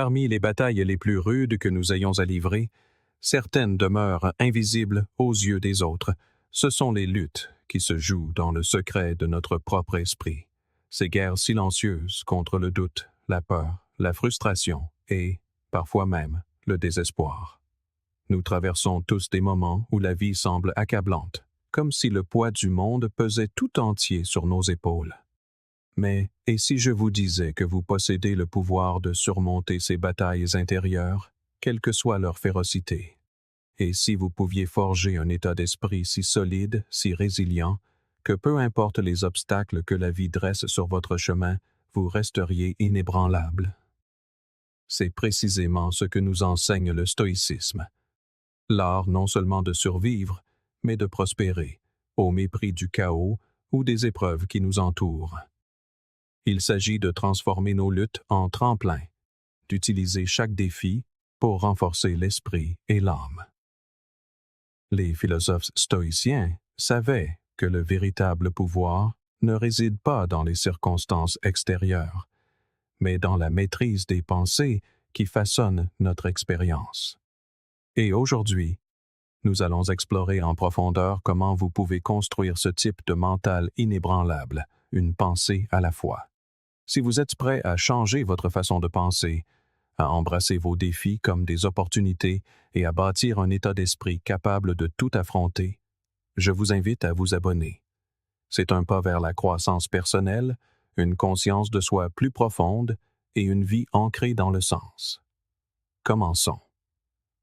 Parmi les batailles les plus rudes que nous ayons à livrer, certaines demeurent invisibles aux yeux des autres. Ce sont les luttes qui se jouent dans le secret de notre propre esprit. Ces guerres silencieuses contre le doute, la peur, la frustration et, parfois même, le désespoir. Nous traversons tous des moments où la vie semble accablante, comme si le poids du monde pesait tout entier sur nos épaules. Mais, et si je vous disais que vous possédez le pouvoir de surmonter ces batailles intérieures, quelle que soit leur férocité? Et si vous pouviez forger un état d'esprit si solide, si résilient, que peu importe les obstacles que la vie dresse sur votre chemin, vous resteriez inébranlable? C'est précisément ce que nous enseigne le stoïcisme. L'art non seulement de survivre, mais de prospérer, au mépris du chaos ou des épreuves qui nous entourent. Il s'agit de transformer nos luttes en tremplins, d'utiliser chaque défi pour renforcer l'esprit et l'âme. Les philosophes stoïciens savaient que le véritable pouvoir ne réside pas dans les circonstances extérieures, mais dans la maîtrise des pensées qui façonnent notre expérience. Et aujourd'hui, nous allons explorer en profondeur comment vous pouvez construire ce type de mental inébranlable, une pensée à la fois. Si vous êtes prêt à changer votre façon de penser, à embrasser vos défis comme des opportunités et à bâtir un état d'esprit capable de tout affronter, je vous invite à vous abonner. C'est un pas vers la croissance personnelle, une conscience de soi plus profonde et une vie ancrée dans le sens. Commençons.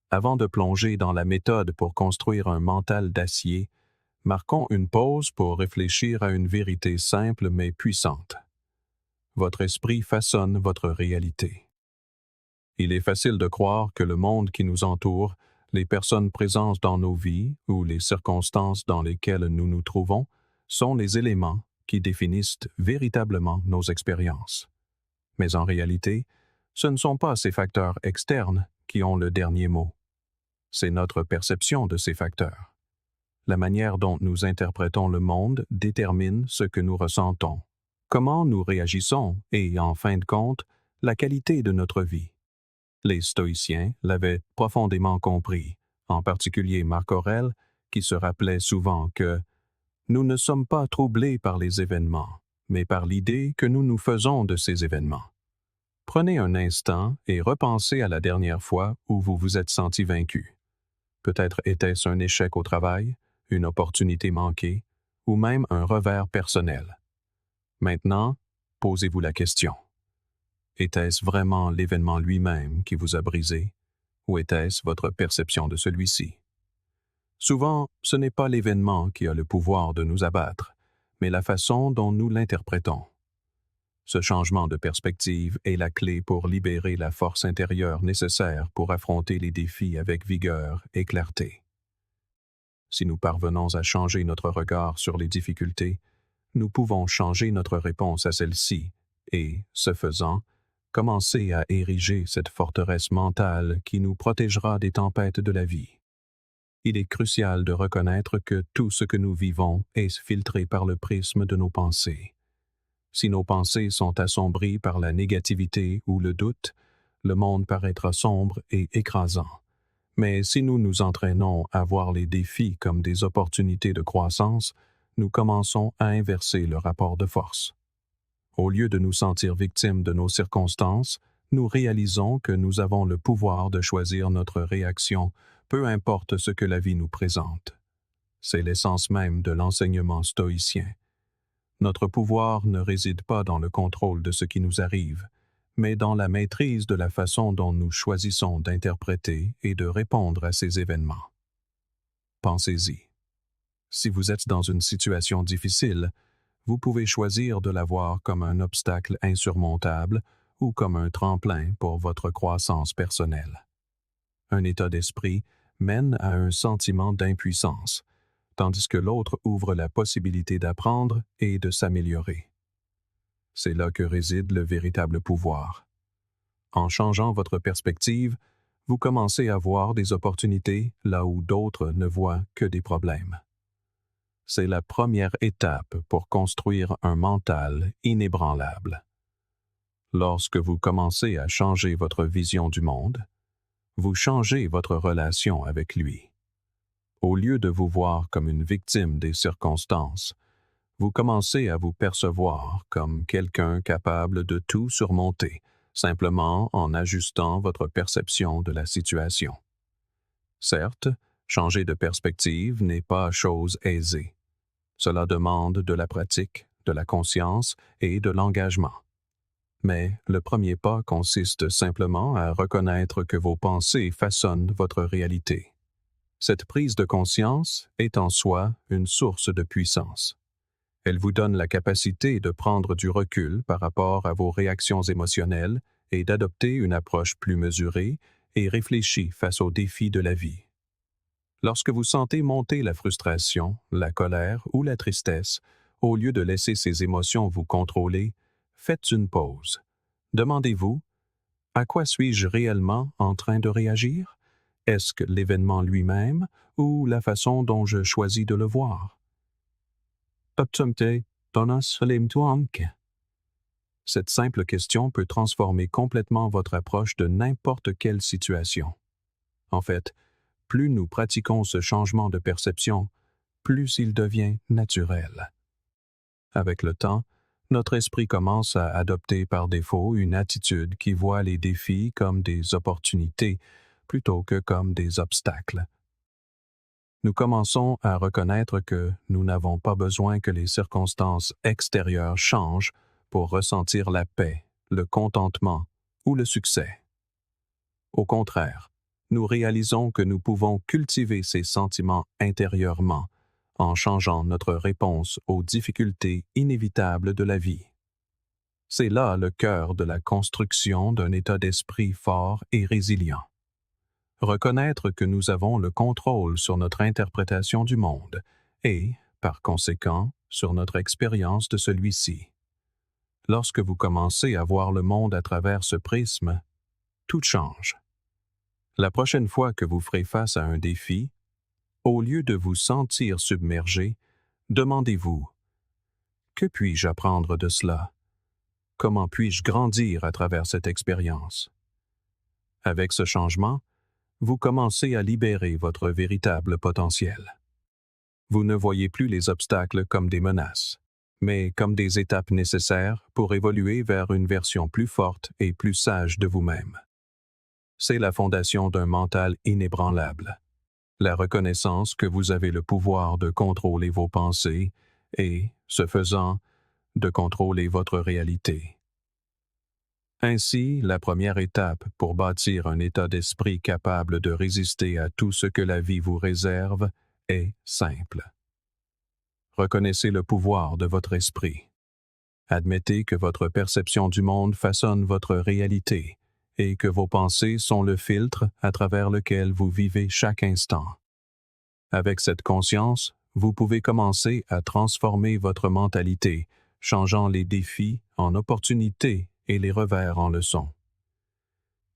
Avant de plonger dans la méthode pour construire un mental d'acier, marquons une pause pour réfléchir à une vérité simple mais puissante. Votre esprit façonne votre réalité. Il est facile de croire que le monde qui nous entoure, les personnes présentes dans nos vies ou les circonstances dans lesquelles nous nous trouvons sont les éléments qui définissent véritablement nos expériences. Mais en réalité, ce ne sont pas ces facteurs externes qui ont le dernier mot. C'est notre perception de ces facteurs. La manière dont nous interprétons le monde détermine ce que nous ressentons, comment nous réagissons et, en fin de compte, la qualité de notre vie. Les stoïciens l'avaient profondément compris, en particulier Marc Aurèle, qui se rappelait souvent que « nous ne sommes pas troublés par les événements, mais par l'idée que nous nous faisons de ces événements ». Prenez un instant et repensez à la dernière fois où vous vous êtes senti vaincu. Peut-être était-ce un échec au travail, une opportunité manquée, ou même un revers personnel. Maintenant, posez-vous la question. Était-ce vraiment l'événement lui-même qui vous a brisé, ou était-ce votre perception de celui-ci? Souvent, ce n'est pas l'événement qui a le pouvoir de nous abattre, mais la façon dont nous l'interprétons. Ce changement de perspective est la clé pour libérer la force intérieure nécessaire pour affronter les défis avec vigueur et clarté. Si nous parvenons à changer notre regard sur les difficultés, nous pouvons changer notre réponse à celles-ci et, ce faisant, commencer à ériger cette forteresse mentale qui nous protégera des tempêtes de la vie. Il est crucial de reconnaître que tout ce que nous vivons est filtré par le prisme de nos pensées. Si nos pensées sont assombries par la négativité ou le doute, le monde paraîtra sombre et écrasant. Mais si nous nous entraînons à voir les défis comme des opportunités de croissance, nous commençons à inverser le rapport de force. Au lieu de nous sentir victimes de nos circonstances, nous réalisons que nous avons le pouvoir de choisir notre réaction, peu importe ce que la vie nous présente. C'est l'essence même de l'enseignement stoïcien. Notre pouvoir ne réside pas dans le contrôle de ce qui nous arrive, mais dans la maîtrise de la façon dont nous choisissons d'interpréter et de répondre à ces événements. Pensez-y. Si vous êtes dans une situation difficile, vous pouvez choisir de la voir comme un obstacle insurmontable ou comme un tremplin pour votre croissance personnelle. Un état d'esprit mène à un sentiment d'impuissance, tandis que l'autre ouvre la possibilité d'apprendre et de s'améliorer. C'est là que réside le véritable pouvoir. En changeant votre perspective, vous commencez à voir des opportunités là où d'autres ne voient que des problèmes. C'est la première étape pour construire un mental inébranlable. Lorsque vous commencez à changer votre vision du monde, vous changez votre relation avec lui. Au lieu de vous voir comme une victime des circonstances, vous commencez à vous percevoir comme quelqu'un capable de tout surmonter, simplement en ajustant votre perception de la situation. Certes, changer de perspective n'est pas chose aisée. Cela demande de la pratique, de la conscience et de l'engagement. Mais le premier pas consiste simplement à reconnaître que vos pensées façonnent votre réalité. Cette prise de conscience est en soi une source de puissance. Elle vous donne la capacité de prendre du recul par rapport à vos réactions émotionnelles et d'adopter une approche plus mesurée et réfléchie face aux défis de la vie. Lorsque vous sentez monter la frustration, la colère ou la tristesse, au lieu de laisser ces émotions vous contrôler, faites une pause. Demandez-vous, à quoi suis-je réellement en train de réagir? Est-ce que l'événement lui-même ou la façon dont je choisis de le voir? Cette simple question peut transformer complètement votre approche de n'importe quelle situation. En fait, plus nous pratiquons ce changement de perception, plus il devient naturel. Avec le temps, notre esprit commence à adopter par défaut une attitude qui voit les défis comme des opportunités plutôt que comme des obstacles. Nous commençons à reconnaître que nous n'avons pas besoin que les circonstances extérieures changent pour ressentir la paix, le contentement ou le succès. Au contraire, nous réalisons que nous pouvons cultiver ces sentiments intérieurement en changeant notre réponse aux difficultés inévitables de la vie. C'est là le cœur de la construction d'un état d'esprit fort et résilient. Reconnaître que nous avons le contrôle sur notre interprétation du monde et, par conséquent, sur notre expérience de celui-ci. Lorsque vous commencez à voir le monde à travers ce prisme, tout change. La prochaine fois que vous ferez face à un défi, au lieu de vous sentir submergé, demandez-vous « Que puis-je apprendre de cela? Comment puis-je grandir à travers cette expérience? » Avec ce changement, vous commencez à libérer votre véritable potentiel. Vous ne voyez plus les obstacles comme des menaces, mais comme des étapes nécessaires pour évoluer vers une version plus forte et plus sage de vous-même. C'est la fondation d'un mental inébranlable. La reconnaissance que vous avez le pouvoir de contrôler vos pensées et, ce faisant, de contrôler votre réalité. Ainsi, la première étape pour bâtir un état d'esprit capable de résister à tout ce que la vie vous réserve est simple. Reconnaissez le pouvoir de votre esprit. Admettez que votre perception du monde façonne votre réalité et que vos pensées sont le filtre à travers lequel vous vivez chaque instant. Avec cette conscience, vous pouvez commencer à transformer votre mentalité, changeant les défis en opportunités et les revers en leçons.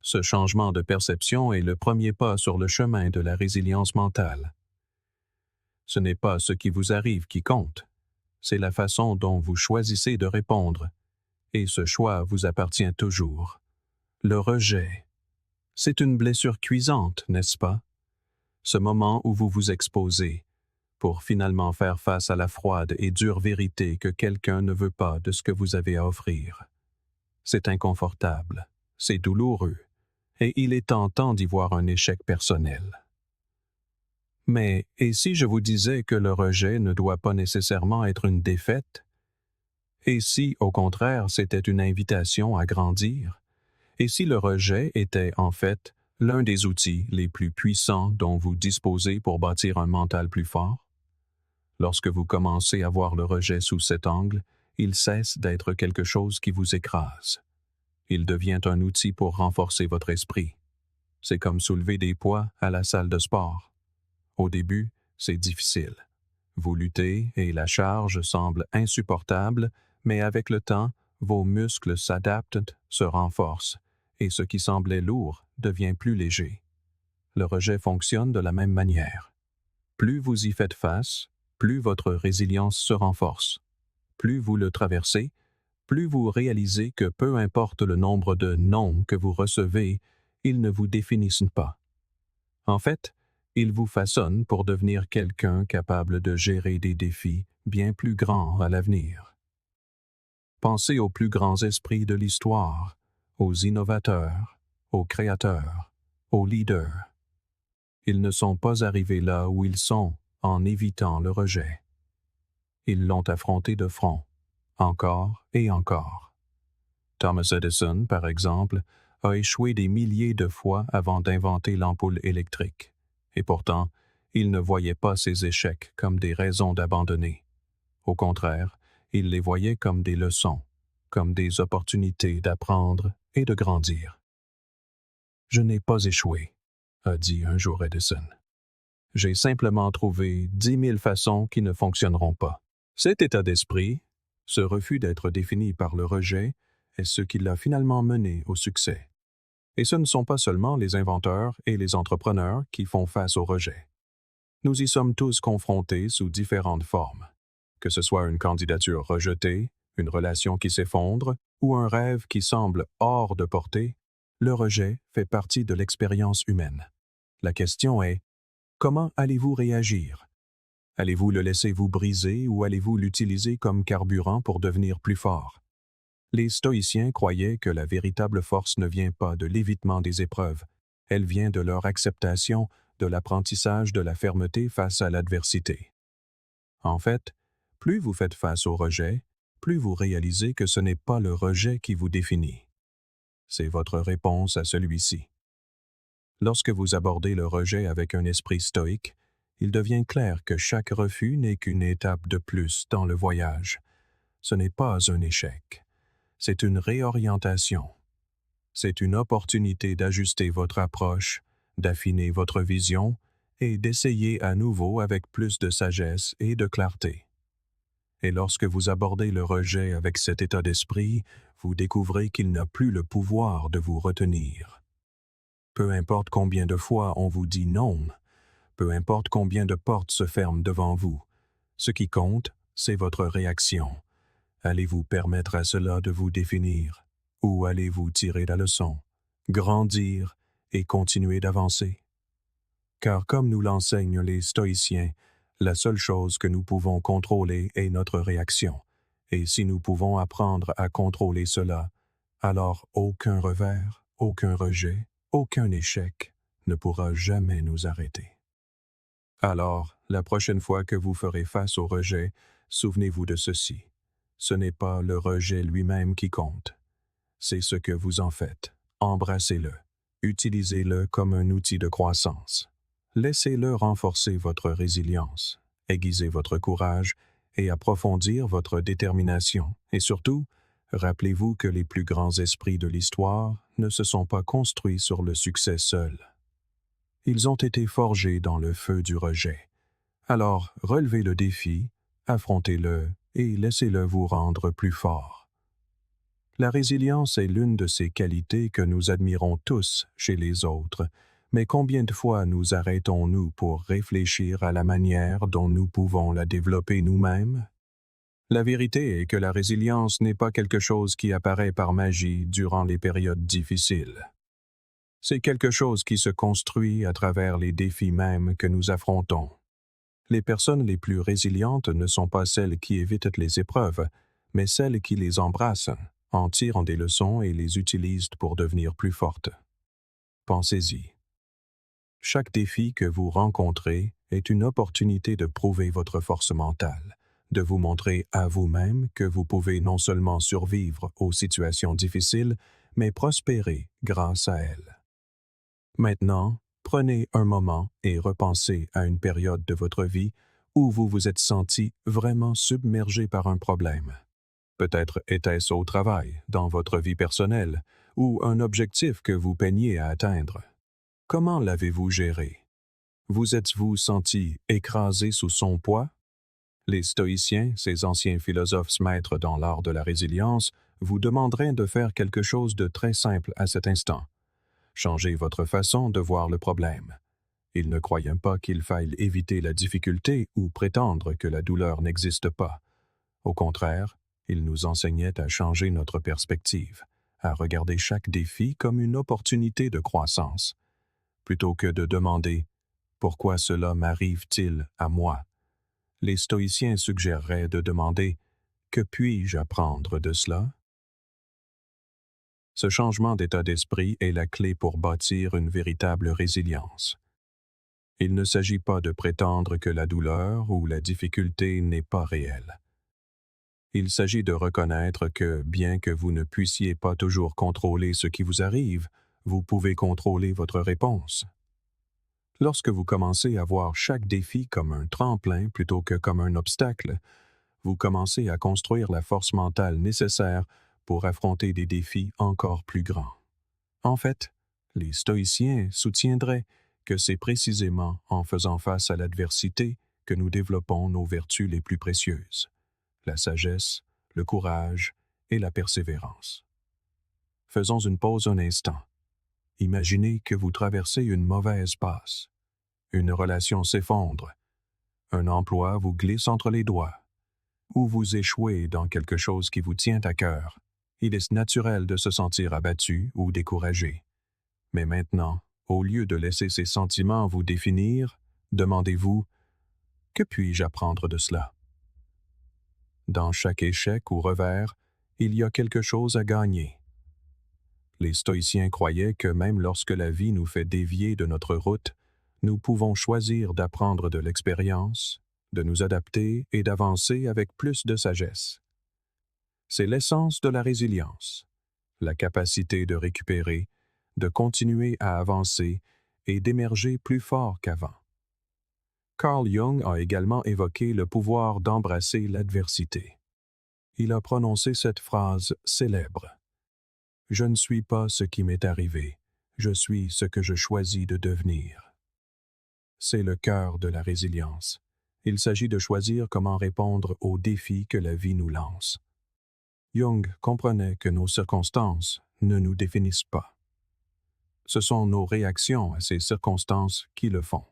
Ce changement de perception est le premier pas sur le chemin de la résilience mentale. Ce n'est pas ce qui vous arrive qui compte, c'est la façon dont vous choisissez de répondre, et ce choix vous appartient toujours. Le rejet. C'est une blessure cuisante, n'est-ce pas? Ce moment où vous vous exposez, pour finalement faire face à la froide et dure vérité que quelqu'un ne veut pas de ce que vous avez à offrir. C'est inconfortable, c'est douloureux, et il est tentant d'y voir un échec personnel. Mais, et si je vous disais que le rejet ne doit pas nécessairement être une défaite? Et si, au contraire, c'était une invitation à grandir? Et si le rejet était, en fait, l'un des outils les plus puissants dont vous disposez pour bâtir un mental plus fort? Lorsque vous commencez à voir le rejet sous cet angle, il cesse d'être quelque chose qui vous écrase. Il devient un outil pour renforcer votre esprit. C'est comme soulever des poids à la salle de sport. Au début, c'est difficile. Vous luttez et la charge semble insupportable, mais avec le temps, vos muscles s'adaptent, se renforcent, et ce qui semblait lourd devient plus léger. Le rejet fonctionne de la même manière. Plus vous y faites face, plus votre résilience se renforce. Plus vous le traversez, plus vous réalisez que peu importe le nombre de non que vous recevez, ils ne vous définissent pas. En fait, ils vous façonnent pour devenir quelqu'un capable de gérer des défis bien plus grands à l'avenir. Pensez aux plus grands esprits de l'histoire, aux innovateurs, aux créateurs, aux leaders. Ils ne sont pas arrivés là où ils sont en évitant le rejet. Ils l'ont affronté de front, encore et encore. Thomas Edison, par exemple, a échoué des milliers de fois avant d'inventer l'ampoule électrique. Et pourtant, il ne voyait pas ses échecs comme des raisons d'abandonner. Au contraire, il les voyait comme des leçons, comme des opportunités d'apprendre et de grandir. « Je n'ai pas échoué », a dit un jour Edison. « J'ai simplement trouvé 10 000 façons qui ne fonctionneront pas. » Cet état d'esprit, ce refus d'être défini par le rejet, est ce qui l'a finalement mené au succès. Et ce ne sont pas seulement les inventeurs et les entrepreneurs qui font face au rejet. Nous y sommes tous confrontés sous différentes formes. Que ce soit une candidature rejetée, une relation qui s'effondre ou un rêve qui semble hors de portée, le rejet fait partie de l'expérience humaine. La question est, comment allez-vous réagir? Allez-vous le laisser vous briser ou allez-vous l'utiliser comme carburant pour devenir plus fort? Les stoïciens croyaient que la véritable force ne vient pas de l'évitement des épreuves, elle vient de leur acceptation, de l'apprentissage de la fermeté face à l'adversité. En fait, plus vous faites face au rejet, plus vous réalisez que ce n'est pas le rejet qui vous définit. C'est votre réponse à celui-ci. Lorsque vous abordez le rejet avec un esprit stoïque, il devient clair que chaque refus n'est qu'une étape de plus dans le voyage. Ce n'est pas un échec. C'est une réorientation. C'est une opportunité d'ajuster votre approche, d'affiner votre vision et d'essayer à nouveau avec plus de sagesse et de clarté. Et lorsque vous abordez le rejet avec cet état d'esprit, vous découvrez qu'il n'a plus le pouvoir de vous retenir. Peu importe combien de fois on vous dit non, peu importe combien de portes se ferment devant vous, ce qui compte, c'est votre réaction. Allez-vous permettre à cela de vous définir, ou allez-vous tirer la leçon, grandir et continuer d'avancer? Car comme nous l'enseignent les stoïciens, la seule chose que nous pouvons contrôler est notre réaction, et si nous pouvons apprendre à contrôler cela, alors aucun revers, aucun rejet, aucun échec ne pourra jamais nous arrêter. Alors, la prochaine fois que vous ferez face au rejet, souvenez-vous de ceci. Ce n'est pas le rejet lui-même qui compte. C'est ce que vous en faites. Embrassez-le. Utilisez-le comme un outil de croissance. Laissez-le renforcer votre résilience, aiguiser votre courage et approfondir votre détermination. Et surtout, rappelez-vous que les plus grands esprits de l'histoire ne se sont pas construits sur le succès seul. Ils ont été forgés dans le feu du rejet. Alors, relevez le défi, affrontez-le et laissez-le vous rendre plus fort. La résilience est l'une de ces qualités que nous admirons tous chez les autres, mais combien de fois nous arrêtons-nous pour réfléchir à la manière dont nous pouvons la développer nous-mêmes? La vérité est que la résilience n'est pas quelque chose qui apparaît par magie durant les périodes difficiles. C'est quelque chose qui se construit à travers les défis mêmes que nous affrontons. Les personnes les plus résilientes ne sont pas celles qui évitent les épreuves, mais celles qui les embrassent, en tirent des leçons et les utilisent pour devenir plus fortes. Pensez-y. Chaque défi que vous rencontrez est une opportunité de prouver votre force mentale, de vous montrer à vous-même que vous pouvez non seulement survivre aux situations difficiles, mais prospérer grâce à elles. Maintenant, prenez un moment et repensez à une période de votre vie où vous vous êtes senti vraiment submergé par un problème. Peut-être était-ce au travail, dans votre vie personnelle, ou un objectif que vous peiniez à atteindre. Comment l'avez-vous géré? Vous êtes-vous senti écrasé sous son poids? Les stoïciens, ces anciens philosophes maîtres dans l'art de la résilience, vous demanderaient de faire quelque chose de très simple à cet instant. Changez votre façon de voir le problème. Ils ne croyaient pas qu'il faille éviter la difficulté ou prétendre que la douleur n'existe pas. Au contraire, Il nous enseignait à changer notre perspective, à regarder chaque défi comme une opportunité de croissance, plutôt que de demander « Pourquoi cela m'arrive-t-il à moi ?» Les stoïciens suggéreraient de demander « Que puis-je apprendre de cela ?» Ce changement d'état d'esprit est la clé pour bâtir une véritable résilience. Il ne s'agit pas de prétendre que la douleur ou la difficulté n'est pas réelle. Il s'agit de reconnaître que, bien que vous ne puissiez pas toujours contrôler ce qui vous arrive, vous pouvez contrôler votre réponse. Lorsque vous commencez à voir chaque défi comme un tremplin plutôt que comme un obstacle, vous commencez à construire la force mentale nécessaire pour affronter des défis encore plus grands. En fait, les stoïciens soutiendraient que c'est précisément en faisant face à l'adversité que nous développons nos vertus les plus précieuses, la sagesse, le courage et la persévérance. Faisons une pause un instant. Imaginez que vous traversez une mauvaise passe. Une relation s'effondre. Un emploi vous glisse entre les doigts. Ou vous échouez dans quelque chose qui vous tient à cœur. Il est naturel de se sentir abattu ou découragé. Mais maintenant, au lieu de laisser ces sentiments vous définir, demandez-vous « Que puis-je apprendre de cela ?» Dans chaque échec ou revers, il y a quelque chose à gagner. Les stoïciens croyaient que même lorsque la vie nous fait dévier de notre route, nous pouvons choisir d'apprendre de l'expérience, de nous adapter et d'avancer avec plus de sagesse. C'est l'essence de la résilience, la capacité de récupérer, de continuer à avancer et d'émerger plus fort qu'avant. Carl Jung a également évoqué le pouvoir d'embrasser l'adversité. Il a prononcé cette phrase célèbre. « Je ne suis pas ce qui m'est arrivé, je suis ce que je choisis de devenir. » C'est le cœur de la résilience. Il s'agit de choisir comment répondre aux défis que la vie nous lance. Jung comprenait que nos circonstances ne nous définissent pas. Ce sont nos réactions à ces circonstances qui le font.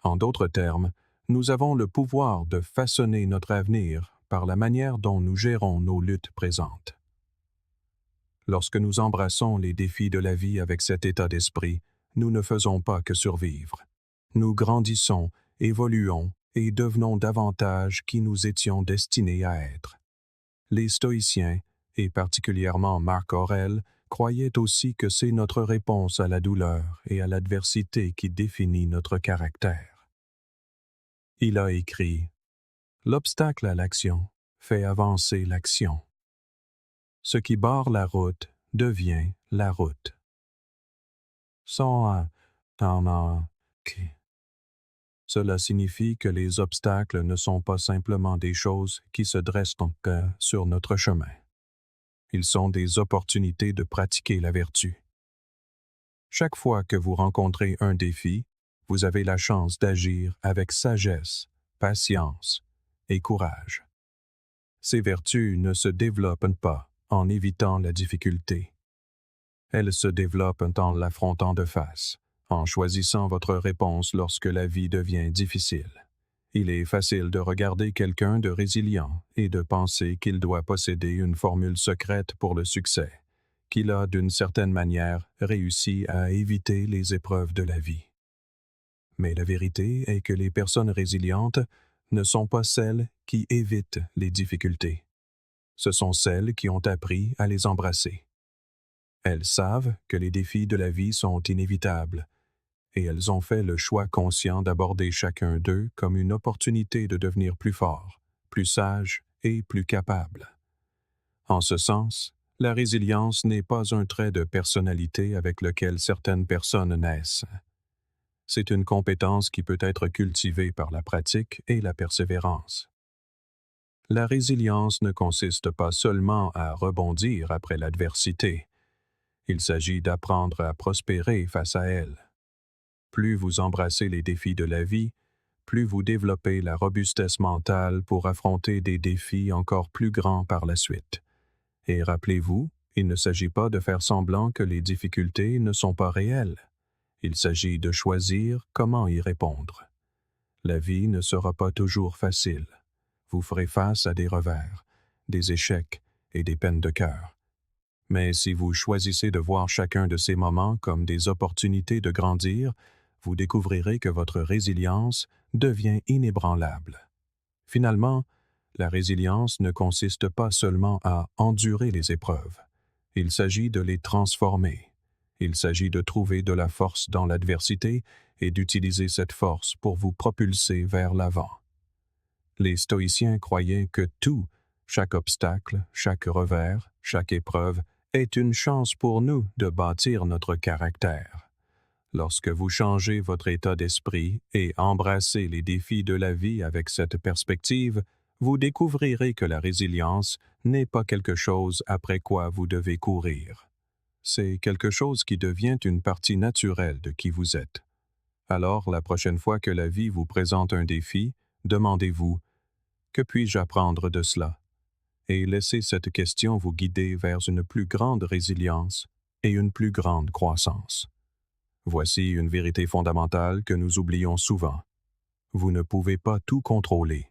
En d'autres termes, nous avons le pouvoir de façonner notre avenir par la manière dont nous gérons nos luttes présentes. Lorsque nous embrassons les défis de la vie avec cet état d'esprit, nous ne faisons pas que survivre. Nous grandissons, évoluons et devenons davantage qui nous étions destinés à être. Les stoïciens, et particulièrement Marc Aurèle, croyaient aussi que c'est notre réponse à la douleur et à l'adversité qui définit notre caractère. Il a écrit « L'obstacle à l'action fait avancer l'action. Ce qui barre la route devient la route. » Cela signifie que les obstacles ne sont pas simplement des choses qui se dressent sur notre chemin. Ils sont des opportunités de pratiquer la vertu. Chaque fois que vous rencontrez un défi, vous avez la chance d'agir avec sagesse, patience et courage. Ces vertus ne se développent pas en évitant la difficulté. Elles se développent en l'affrontant de face, en choisissant votre réponse lorsque la vie devient difficile. Il est facile de regarder quelqu'un de résilient et de penser qu'il doit posséder une formule secrète pour le succès, qu'il a d'une certaine manière réussi à éviter les épreuves de la vie. Mais la vérité est que les personnes résilientes ne sont pas celles qui évitent les difficultés. Ce sont celles qui ont appris à les embrasser. Elles savent que les défis de la vie sont inévitables, et elles ont fait le choix conscient d'aborder chacun d'eux comme une opportunité de devenir plus fort, plus sage et plus capable. En ce sens, la résilience n'est pas un trait de personnalité avec lequel certaines personnes naissent. C'est une compétence qui peut être cultivée par la pratique et la persévérance. La résilience ne consiste pas seulement à rebondir après l'adversité. Il s'agit d'apprendre à prospérer face à elle. Plus vous embrassez les défis de la vie, plus vous développez la robustesse mentale pour affronter des défis encore plus grands par la suite. Et rappelez-vous, il ne s'agit pas de faire semblant que les difficultés ne sont pas réelles. Il s'agit de choisir comment y répondre. La vie ne sera pas toujours facile. Vous ferez face à des revers, des échecs et des peines de cœur. Mais si vous choisissez de voir chacun de ces moments comme des opportunités de grandir, vous découvrirez que votre résilience devient inébranlable. Finalement, la résilience ne consiste pas seulement à endurer les épreuves. Il s'agit de les transformer. Il s'agit de trouver de la force dans l'adversité et d'utiliser cette force pour vous propulser vers l'avant. Les stoïciens croyaient que tout, chaque obstacle, chaque revers, chaque épreuve, est une chance pour nous de bâtir notre caractère. Lorsque vous changez votre état d'esprit et embrassez les défis de la vie avec cette perspective, vous découvrirez que la résilience n'est pas quelque chose après quoi vous devez courir. C'est quelque chose qui devient une partie naturelle de qui vous êtes. Alors, la prochaine fois que la vie vous présente un défi, demandez-vous « Que puis-je apprendre de cela ?» et laissez cette question vous guider vers une plus grande résilience et une plus grande croissance. Voici une vérité fondamentale que nous oublions souvent. Vous ne pouvez pas tout contrôler.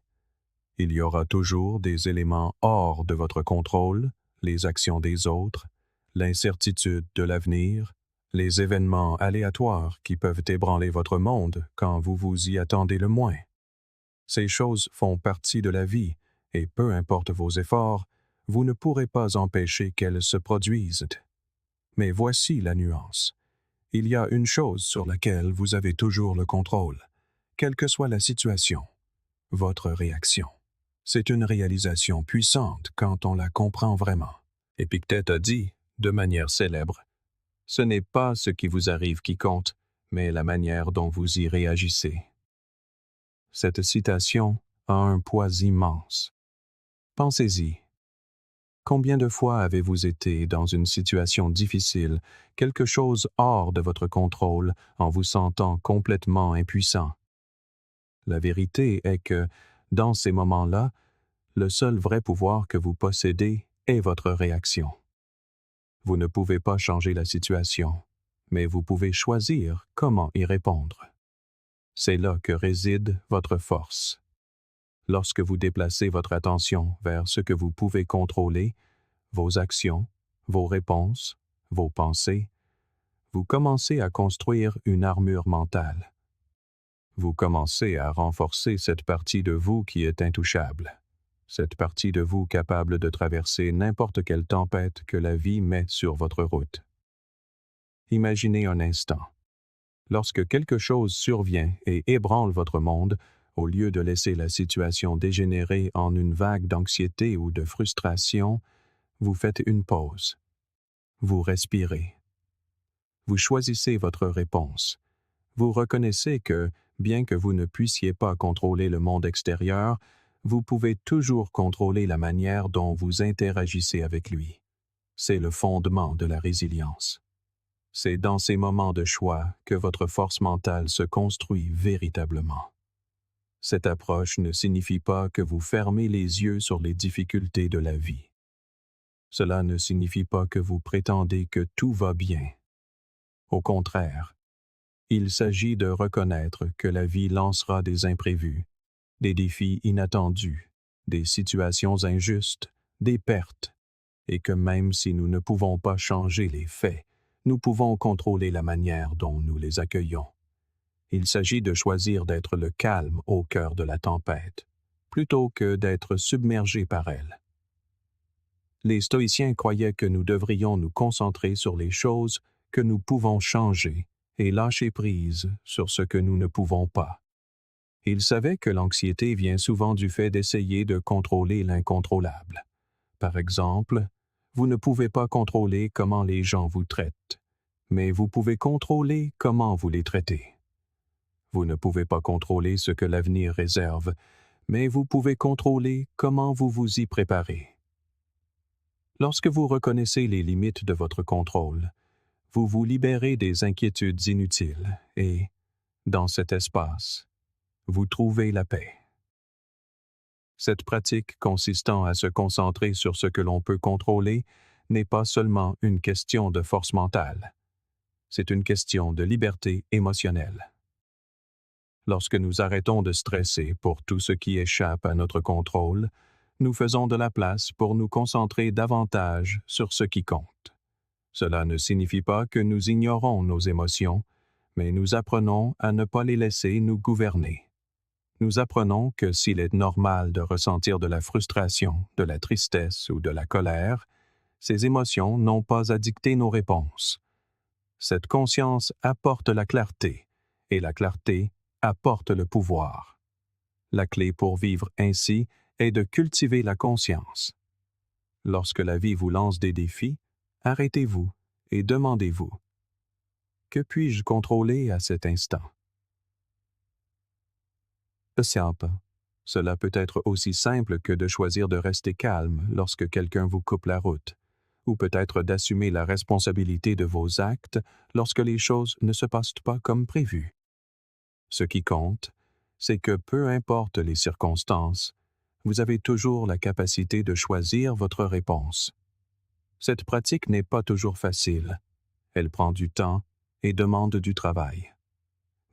Il y aura toujours des éléments hors de votre contrôle, les actions des autres, l'incertitude de l'avenir, les événements aléatoires qui peuvent ébranler votre monde quand vous vous y attendez le moins. Ces choses font partie de la vie, et peu importe vos efforts, vous ne pourrez pas empêcher qu'elles se produisent. Mais voici la nuance. Il y a une chose sur laquelle vous avez toujours le contrôle, quelle que soit la situation, votre réaction. C'est une réalisation puissante quand on la comprend vraiment. Épictète a dit, de manière célèbre, « Ce n'est pas ce qui vous arrive qui compte, mais la manière dont vous y réagissez. » Cette citation a un poids immense. Pensez-y. Combien de fois avez-vous été dans une situation difficile, quelque chose hors de votre contrôle, en vous sentant complètement impuissant? La vérité est que, dans ces moments-là, le seul vrai pouvoir que vous possédez est votre réaction. Vous ne pouvez pas changer la situation, mais vous pouvez choisir comment y répondre. C'est là que réside votre force. Lorsque vous déplacez votre attention vers ce que vous pouvez contrôler, vos actions, vos réponses, vos pensées, vous commencez à construire une armure mentale. Vous commencez à renforcer cette partie de vous qui est intouchable, cette partie de vous capable de traverser n'importe quelle tempête que la vie met sur votre route. Imaginez un instant. Lorsque quelque chose survient et ébranle votre monde, au lieu de laisser la situation dégénérer en une vague d'anxiété ou de frustration, vous faites une pause. Vous respirez. Vous choisissez votre réponse. Vous reconnaissez que, bien que vous ne puissiez pas contrôler le monde extérieur, vous pouvez toujours contrôler la manière dont vous interagissez avec lui. C'est le fondement de la résilience. C'est dans ces moments de choix que votre force mentale se construit véritablement. Cette approche ne signifie pas que vous fermez les yeux sur les difficultés de la vie. Cela ne signifie pas que vous prétendez que tout va bien. Au contraire, il s'agit de reconnaître que la vie lancera des imprévus, des défis inattendus, des situations injustes, des pertes, et que même si nous ne pouvons pas changer les faits, nous pouvons contrôler la manière dont nous les accueillons. Il s'agit de choisir d'être le calme au cœur de la tempête, plutôt que d'être submergé par elle. Les stoïciens croyaient que nous devrions nous concentrer sur les choses que nous pouvons changer et lâcher prise sur ce que nous ne pouvons pas. Ils savaient que l'anxiété vient souvent du fait d'essayer de contrôler l'incontrôlable. Par exemple, vous ne pouvez pas contrôler comment les gens vous traitent, mais vous pouvez contrôler comment vous les traitez. Vous ne pouvez pas contrôler ce que l'avenir réserve, mais vous pouvez contrôler comment vous vous y préparez. Lorsque vous reconnaissez les limites de votre contrôle, vous vous libérez des inquiétudes inutiles et, dans cet espace, vous trouvez la paix. Cette pratique consistant à se concentrer sur ce que l'on peut contrôler n'est pas seulement une question de force mentale, c'est une question de liberté émotionnelle. Lorsque nous arrêtons de stresser pour tout ce qui échappe à notre contrôle, nous faisons de la place pour nous concentrer davantage sur ce qui compte. Cela ne signifie pas que nous ignorons nos émotions, mais nous apprenons à ne pas les laisser nous gouverner. Nous apprenons que s'il est normal de ressentir de la frustration, de la tristesse ou de la colère, ces émotions n'ont pas à dicter nos réponses. Cette conscience apporte la clarté, et la clarté apporte le pouvoir. La clé pour vivre ainsi est de cultiver la conscience. Lorsque la vie vous lance des défis, arrêtez-vous et demandez-vous: que puis-je contrôler à cet instant? Simple. Cela peut être aussi simple que de choisir de rester calme lorsque quelqu'un vous coupe la route, ou peut-être d'assumer la responsabilité de vos actes lorsque les choses ne se passent pas comme prévu. Ce qui compte, c'est que peu importe les circonstances, vous avez toujours la capacité de choisir votre réponse. Cette pratique n'est pas toujours facile. Elle prend du temps et demande du travail.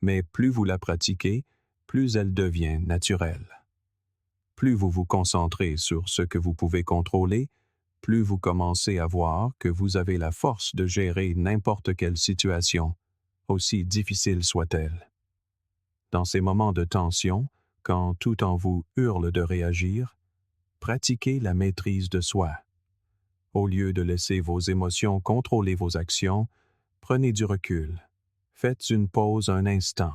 Mais plus vous la pratiquez, plus elle devient naturelle. Plus vous vous concentrez sur ce que vous pouvez contrôler, plus vous commencez à voir que vous avez la force de gérer n'importe quelle situation, aussi difficile soit-elle. Dans ces moments de tension, quand tout en vous hurle de réagir, pratiquez la maîtrise de soi. Au lieu de laisser vos émotions contrôler vos actions, prenez du recul. Faites une pause un instant.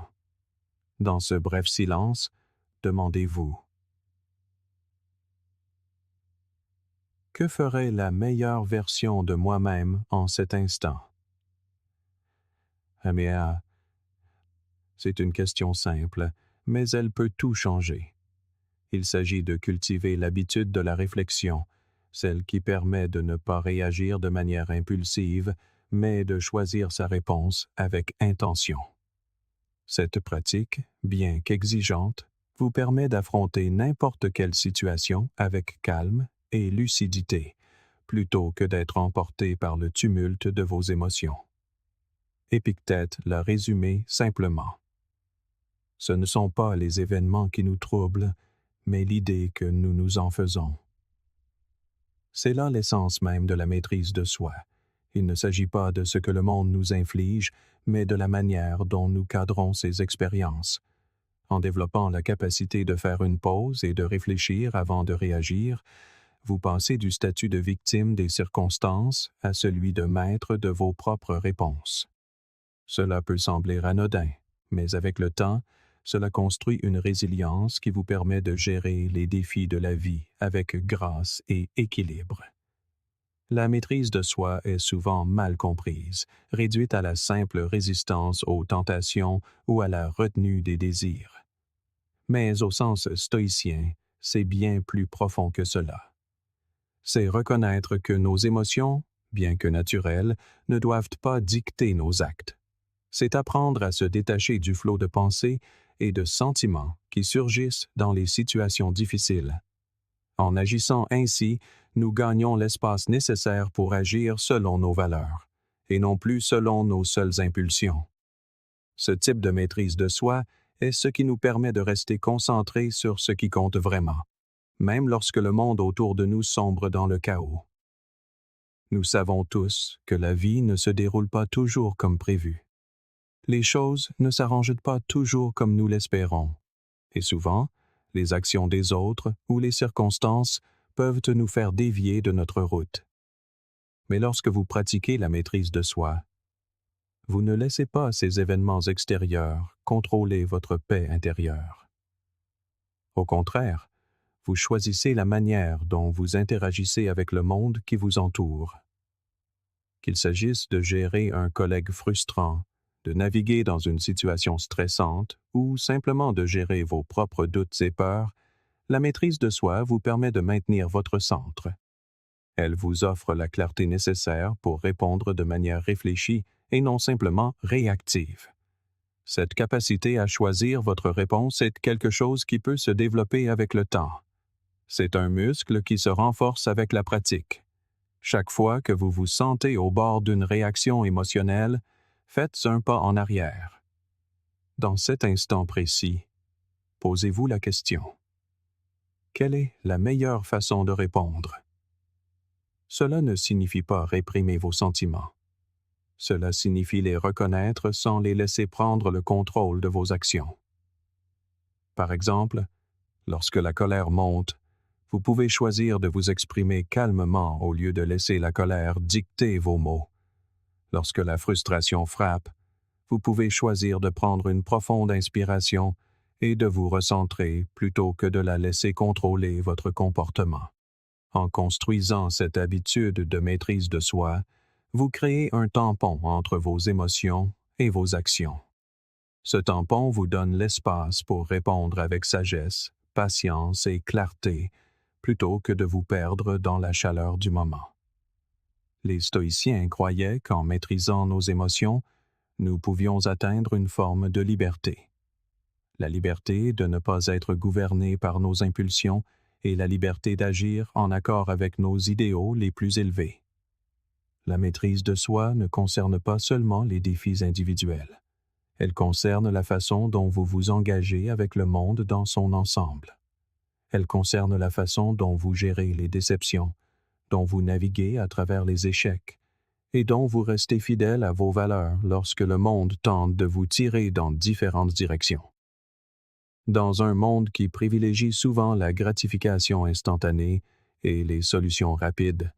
Dans ce bref silence, demandez-vous: que ferait la meilleure version de moi-même en cet instant? C'est une question simple, mais elle peut tout changer. Il s'agit de cultiver l'habitude de la réflexion, celle qui permet de ne pas réagir de manière impulsive, mais de choisir sa réponse avec intention. Cette pratique, bien qu'exigeante, vous permet d'affronter n'importe quelle situation avec calme et lucidité, plutôt que d'être emporté par le tumulte de vos émotions. Épictète l'a résumé simplement: ce ne sont pas les événements qui nous troublent, mais l'idée que nous nous en faisons. C'est là l'essence même de la maîtrise de soi. Il ne s'agit pas de ce que le monde nous inflige, mais de la manière dont nous cadrons ces expériences. En développant la capacité de faire une pause et de réfléchir avant de réagir, vous passez du statut de victime des circonstances à celui de maître de vos propres réponses. Cela peut sembler anodin, mais avec le temps, cela construit une résilience qui vous permet de gérer les défis de la vie avec grâce et équilibre. La maîtrise de soi est souvent mal comprise, réduite à la simple résistance aux tentations ou à la retenue des désirs. Mais au sens stoïcien, c'est bien plus profond que cela. C'est reconnaître que nos émotions, bien que naturelles, ne doivent pas dicter nos actes. C'est apprendre à se détacher du flot de pensées et de sentiments qui surgissent dans les situations difficiles. En agissant ainsi, nous gagnons l'espace nécessaire pour agir selon nos valeurs, et non plus selon nos seules impulsions. Ce type de maîtrise de soi est ce qui nous permet de rester concentrés sur ce qui compte vraiment, même lorsque le monde autour de nous sombre dans le chaos. Nous savons tous que la vie ne se déroule pas toujours comme prévu. Les choses ne s'arrangent pas toujours comme nous l'espérons, et souvent, les actions des autres ou les circonstances peuvent nous faire dévier de notre route. Mais lorsque vous pratiquez la maîtrise de soi, vous ne laissez pas ces événements extérieurs contrôler votre paix intérieure. Au contraire, vous choisissez la manière dont vous interagissez avec le monde qui vous entoure. Qu'il s'agisse de gérer un collègue frustrant, de naviguer dans une situation stressante ou simplement de gérer vos propres doutes et peurs, la maîtrise de soi vous permet de maintenir votre centre. Elle vous offre la clarté nécessaire pour répondre de manière réfléchie et non simplement réactive. Cette capacité à choisir votre réponse est quelque chose qui peut se développer avec le temps. C'est un muscle qui se renforce avec la pratique. Chaque fois que vous vous sentez au bord d'une réaction émotionnelle, faites un pas en arrière. Dans cet instant précis, posez-vous la question: Quelle est la meilleure façon de répondre? Cela ne signifie pas réprimer vos sentiments. Cela signifie les reconnaître sans les laisser prendre le contrôle de vos actions. Par exemple, lorsque la colère monte, vous pouvez choisir de vous exprimer calmement au lieu de laisser la colère dicter vos mots. Lorsque la frustration frappe, vous pouvez choisir de prendre une profonde inspiration et de vous recentrer plutôt que de la laisser contrôler votre comportement. En construisant cette habitude de maîtrise de soi, vous créez un tampon entre vos émotions et vos actions. Ce tampon vous donne l'espace pour répondre avec sagesse, patience et clarté, plutôt que de vous perdre dans la chaleur du moment. Les stoïciens croyaient qu'en maîtrisant nos émotions, nous pouvions atteindre une forme de liberté. La liberté de ne pas être gouverné par nos impulsions et la liberté d'agir en accord avec nos idéaux les plus élevés. La maîtrise de soi ne concerne pas seulement les défis individuels. Elle concerne la façon dont vous vous engagez avec le monde dans son ensemble. Elle concerne la façon dont vous gérez les déceptions, dont vous naviguez à travers les échecs, et dont vous restez fidèle à vos valeurs lorsque le monde tente de vous tirer dans différentes directions. Dans un monde qui privilégie souvent la gratification instantanée et les solutions rapides,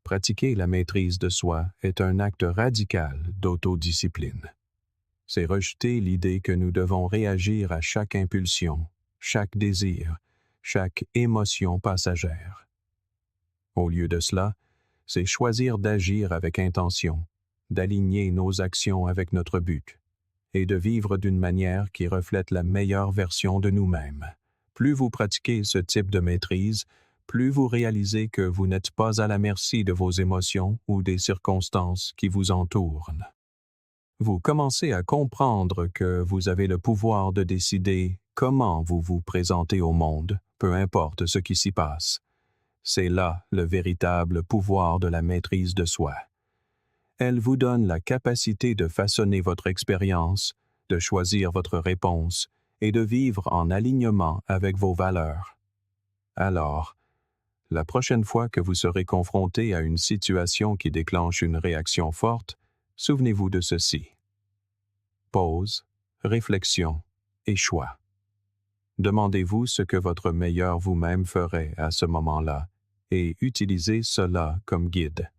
pratiquer la maîtrise de soi est un acte radical d'autodiscipline. C'est rejeter l'idée que nous devons réagir à chaque impulsion, chaque désir, chaque émotion passagère. Au lieu de cela, c'est choisir d'agir avec intention, d'aligner nos actions avec notre but, et de vivre d'une manière qui reflète la meilleure version de nous-mêmes. Plus vous pratiquez ce type de maîtrise, plus vous réalisez que vous n'êtes pas à la merci de vos émotions ou des circonstances qui vous entourent. Vous commencez à comprendre que vous avez le pouvoir de décider comment vous vous présentez au monde, peu importe ce qui s'y passe. C'est là le véritable pouvoir de la maîtrise de soi. Elle vous donne la capacité de façonner votre expérience, de choisir votre réponse et de vivre en alignement avec vos valeurs. Alors, la prochaine fois que vous serez confronté à une situation qui déclenche une réaction forte, souvenez-vous de ceci. Pause, réflexion et choix. Demandez-vous ce que votre meilleur vous-même ferait à ce moment-là et utilisez cela comme guide.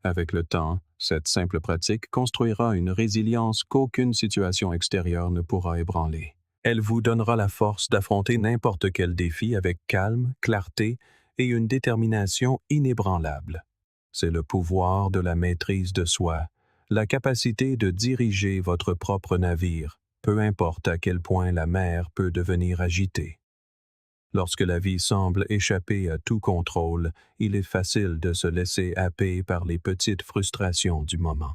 Avec le temps, cette simple pratique construira une résilience qu'aucune situation extérieure ne pourra ébranler. Elle vous donnera la force d'affronter n'importe quel défi avec calme, clarté et une détermination inébranlable. C'est le pouvoir de la maîtrise de soi, la capacité de diriger votre propre navire, peu importe à quel point la mer peut devenir agitée. Lorsque la vie semble échapper à tout contrôle, il est facile de se laisser happer par les petites frustrations du moment.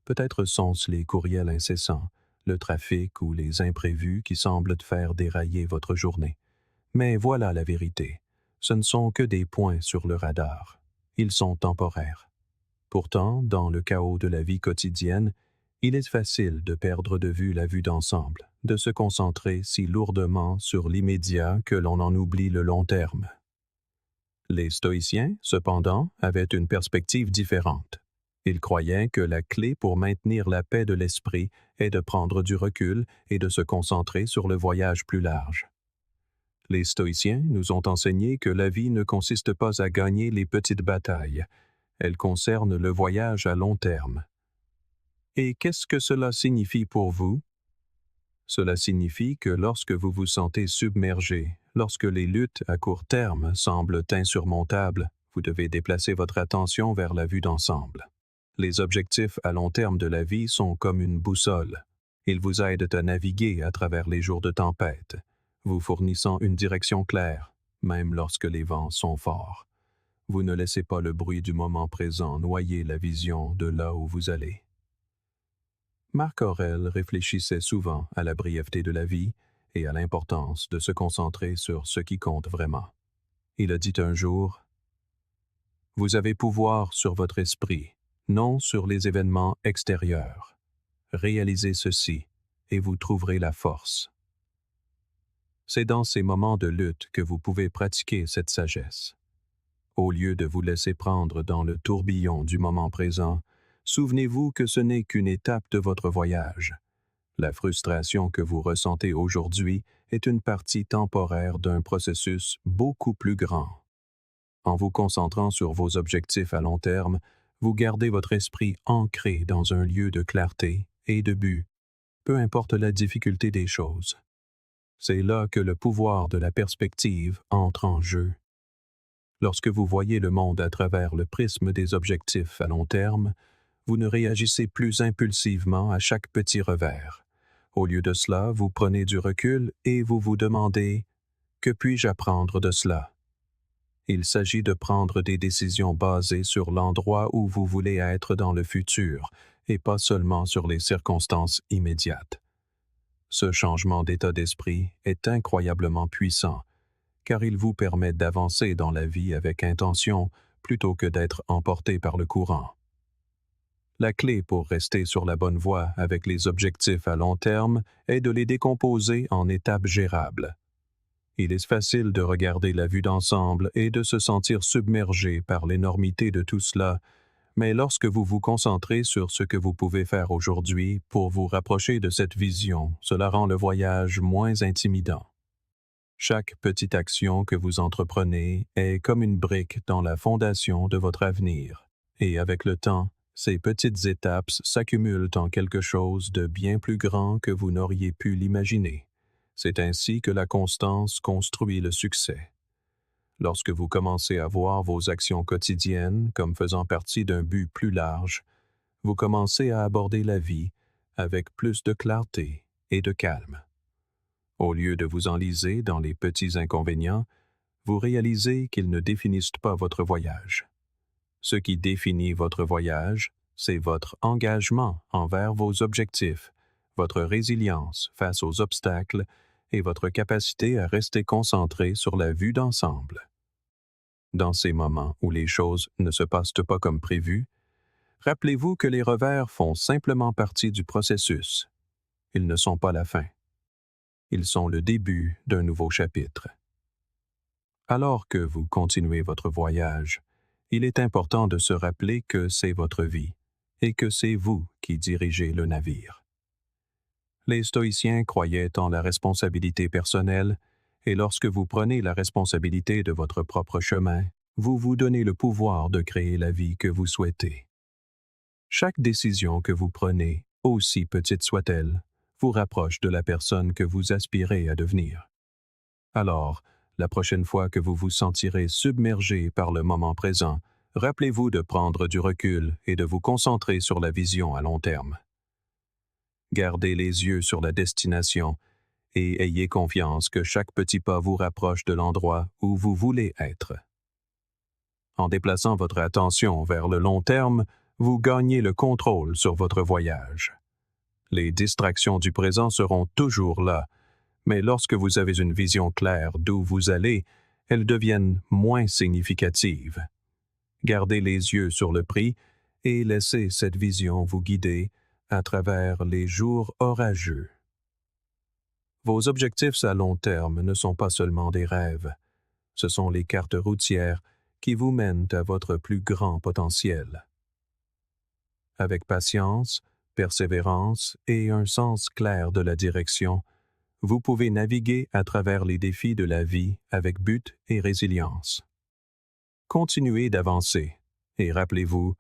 Peut-être sont-ce les courriels incessants, le trafic ou les imprévus qui semblent faire dérailler votre journée. Mais voilà la vérité. Ce ne sont que des points sur le radar. Ils sont temporaires. Pourtant, dans le chaos de la vie quotidienne, il est facile de perdre de vue la vue d'ensemble, de se concentrer si lourdement sur l'immédiat que l'on en oublie le long terme. Les stoïciens, cependant, avaient une perspective différente. Ils croyaient que la clé pour maintenir la paix de l'esprit est de prendre du recul et de se concentrer sur le voyage plus large. Les stoïciens nous ont enseigné que la vie ne consiste pas à gagner les petites batailles, elle concerne le voyage à long terme. Et qu'est-ce que cela signifie pour vous? Cela signifie que lorsque vous vous sentez submergé, lorsque les luttes à court terme semblent insurmontables, vous devez déplacer votre attention vers la vue d'ensemble. Les objectifs à long terme de la vie sont comme une boussole. Ils vous aident à naviguer à travers les jours de tempête, vous fournissant une direction claire, même lorsque les vents sont forts. Vous ne laissez pas le bruit du moment présent noyer la vision de là où vous allez. Marc Aurèle réfléchissait souvent à la brièveté de la vie et à l'importance de se concentrer sur ce qui compte vraiment. Il a dit un jour, « Vous avez pouvoir sur votre esprit, non sur les événements extérieurs. Réalisez ceci et vous trouverez la force. » C'est dans ces moments de lutte que vous pouvez pratiquer cette sagesse. Au lieu de vous laisser prendre dans le tourbillon du moment présent, souvenez-vous que ce n'est qu'une étape de votre voyage. La frustration que vous ressentez aujourd'hui est une partie temporaire d'un processus beaucoup plus grand. En vous concentrant sur vos objectifs à long terme, vous gardez votre esprit ancré dans un lieu de clarté et de but, peu importe la difficulté des choses. C'est là que le pouvoir de la perspective entre en jeu. Lorsque vous voyez le monde à travers le prisme des objectifs à long terme, vous ne réagissez plus impulsivement à chaque petit revers. Au lieu de cela, vous prenez du recul et vous vous demandez « Que puis-je apprendre de cela ?» Il s'agit de prendre des décisions basées sur l'endroit où vous voulez être dans le futur et pas seulement sur les circonstances immédiates. Ce changement d'état d'esprit est incroyablement puissant, car il vous permet d'avancer dans la vie avec intention plutôt que d'être emporté par le courant. La clé pour rester sur la bonne voie avec les objectifs à long terme est de les décomposer en étapes gérables. Il est facile de regarder la vue d'ensemble et de se sentir submergé par l'énormité de tout cela, mais lorsque vous vous concentrez sur ce que vous pouvez faire aujourd'hui pour vous rapprocher de cette vision, cela rend le voyage moins intimidant. Chaque petite action que vous entreprenez est comme une brique dans la fondation de votre avenir, et avec le temps, ces petites étapes s'accumulent en quelque chose de bien plus grand que vous n'auriez pu l'imaginer. C'est ainsi que la constance construit le succès. Lorsque vous commencez à voir vos actions quotidiennes comme faisant partie d'un but plus large, vous commencez à aborder la vie avec plus de clarté et de calme. Au lieu de vous enliser dans les petits inconvénients, vous réalisez qu'ils ne définissent pas votre voyage. Ce qui définit votre voyage, c'est votre engagement envers vos objectifs, votre résilience face aux obstacles et votre capacité à rester concentré sur la vue d'ensemble. Dans ces moments où les choses ne se passent pas comme prévu, rappelez-vous que les revers font simplement partie du processus. Ils ne sont pas la fin. Ils sont le début d'un nouveau chapitre. Alors que vous continuez votre voyage, il est important de se rappeler que c'est votre vie et que c'est vous qui dirigez le navire. Les stoïciens croyaient en la responsabilité personnelle, et lorsque vous prenez la responsabilité de votre propre chemin, vous vous donnez le pouvoir de créer la vie que vous souhaitez. Chaque décision que vous prenez, aussi petite soit-elle, vous rapproche de la personne que vous aspirez à devenir. Alors, la prochaine fois que vous vous sentirez submergé par le moment présent, rappelez-vous de prendre du recul et de vous concentrer sur la vision à long terme. Gardez les yeux sur la destination et ayez confiance que chaque petit pas vous rapproche de l'endroit où vous voulez être. En déplaçant votre attention vers le long terme, vous gagnez le contrôle sur votre voyage. Les distractions du présent seront toujours là, mais lorsque vous avez une vision claire d'où vous allez, elles deviennent moins significatives. Gardez les yeux sur le prix et laissez cette vision vous guider à travers les jours orageux. Vos objectifs à long terme ne sont pas seulement des rêves, ce sont les cartes routières qui vous mènent à votre plus grand potentiel. Avec patience, persévérance et un sens clair de la direction, vous pouvez naviguer à travers les défis de la vie avec but et résilience. Continuez d'avancer et rappelez-vous,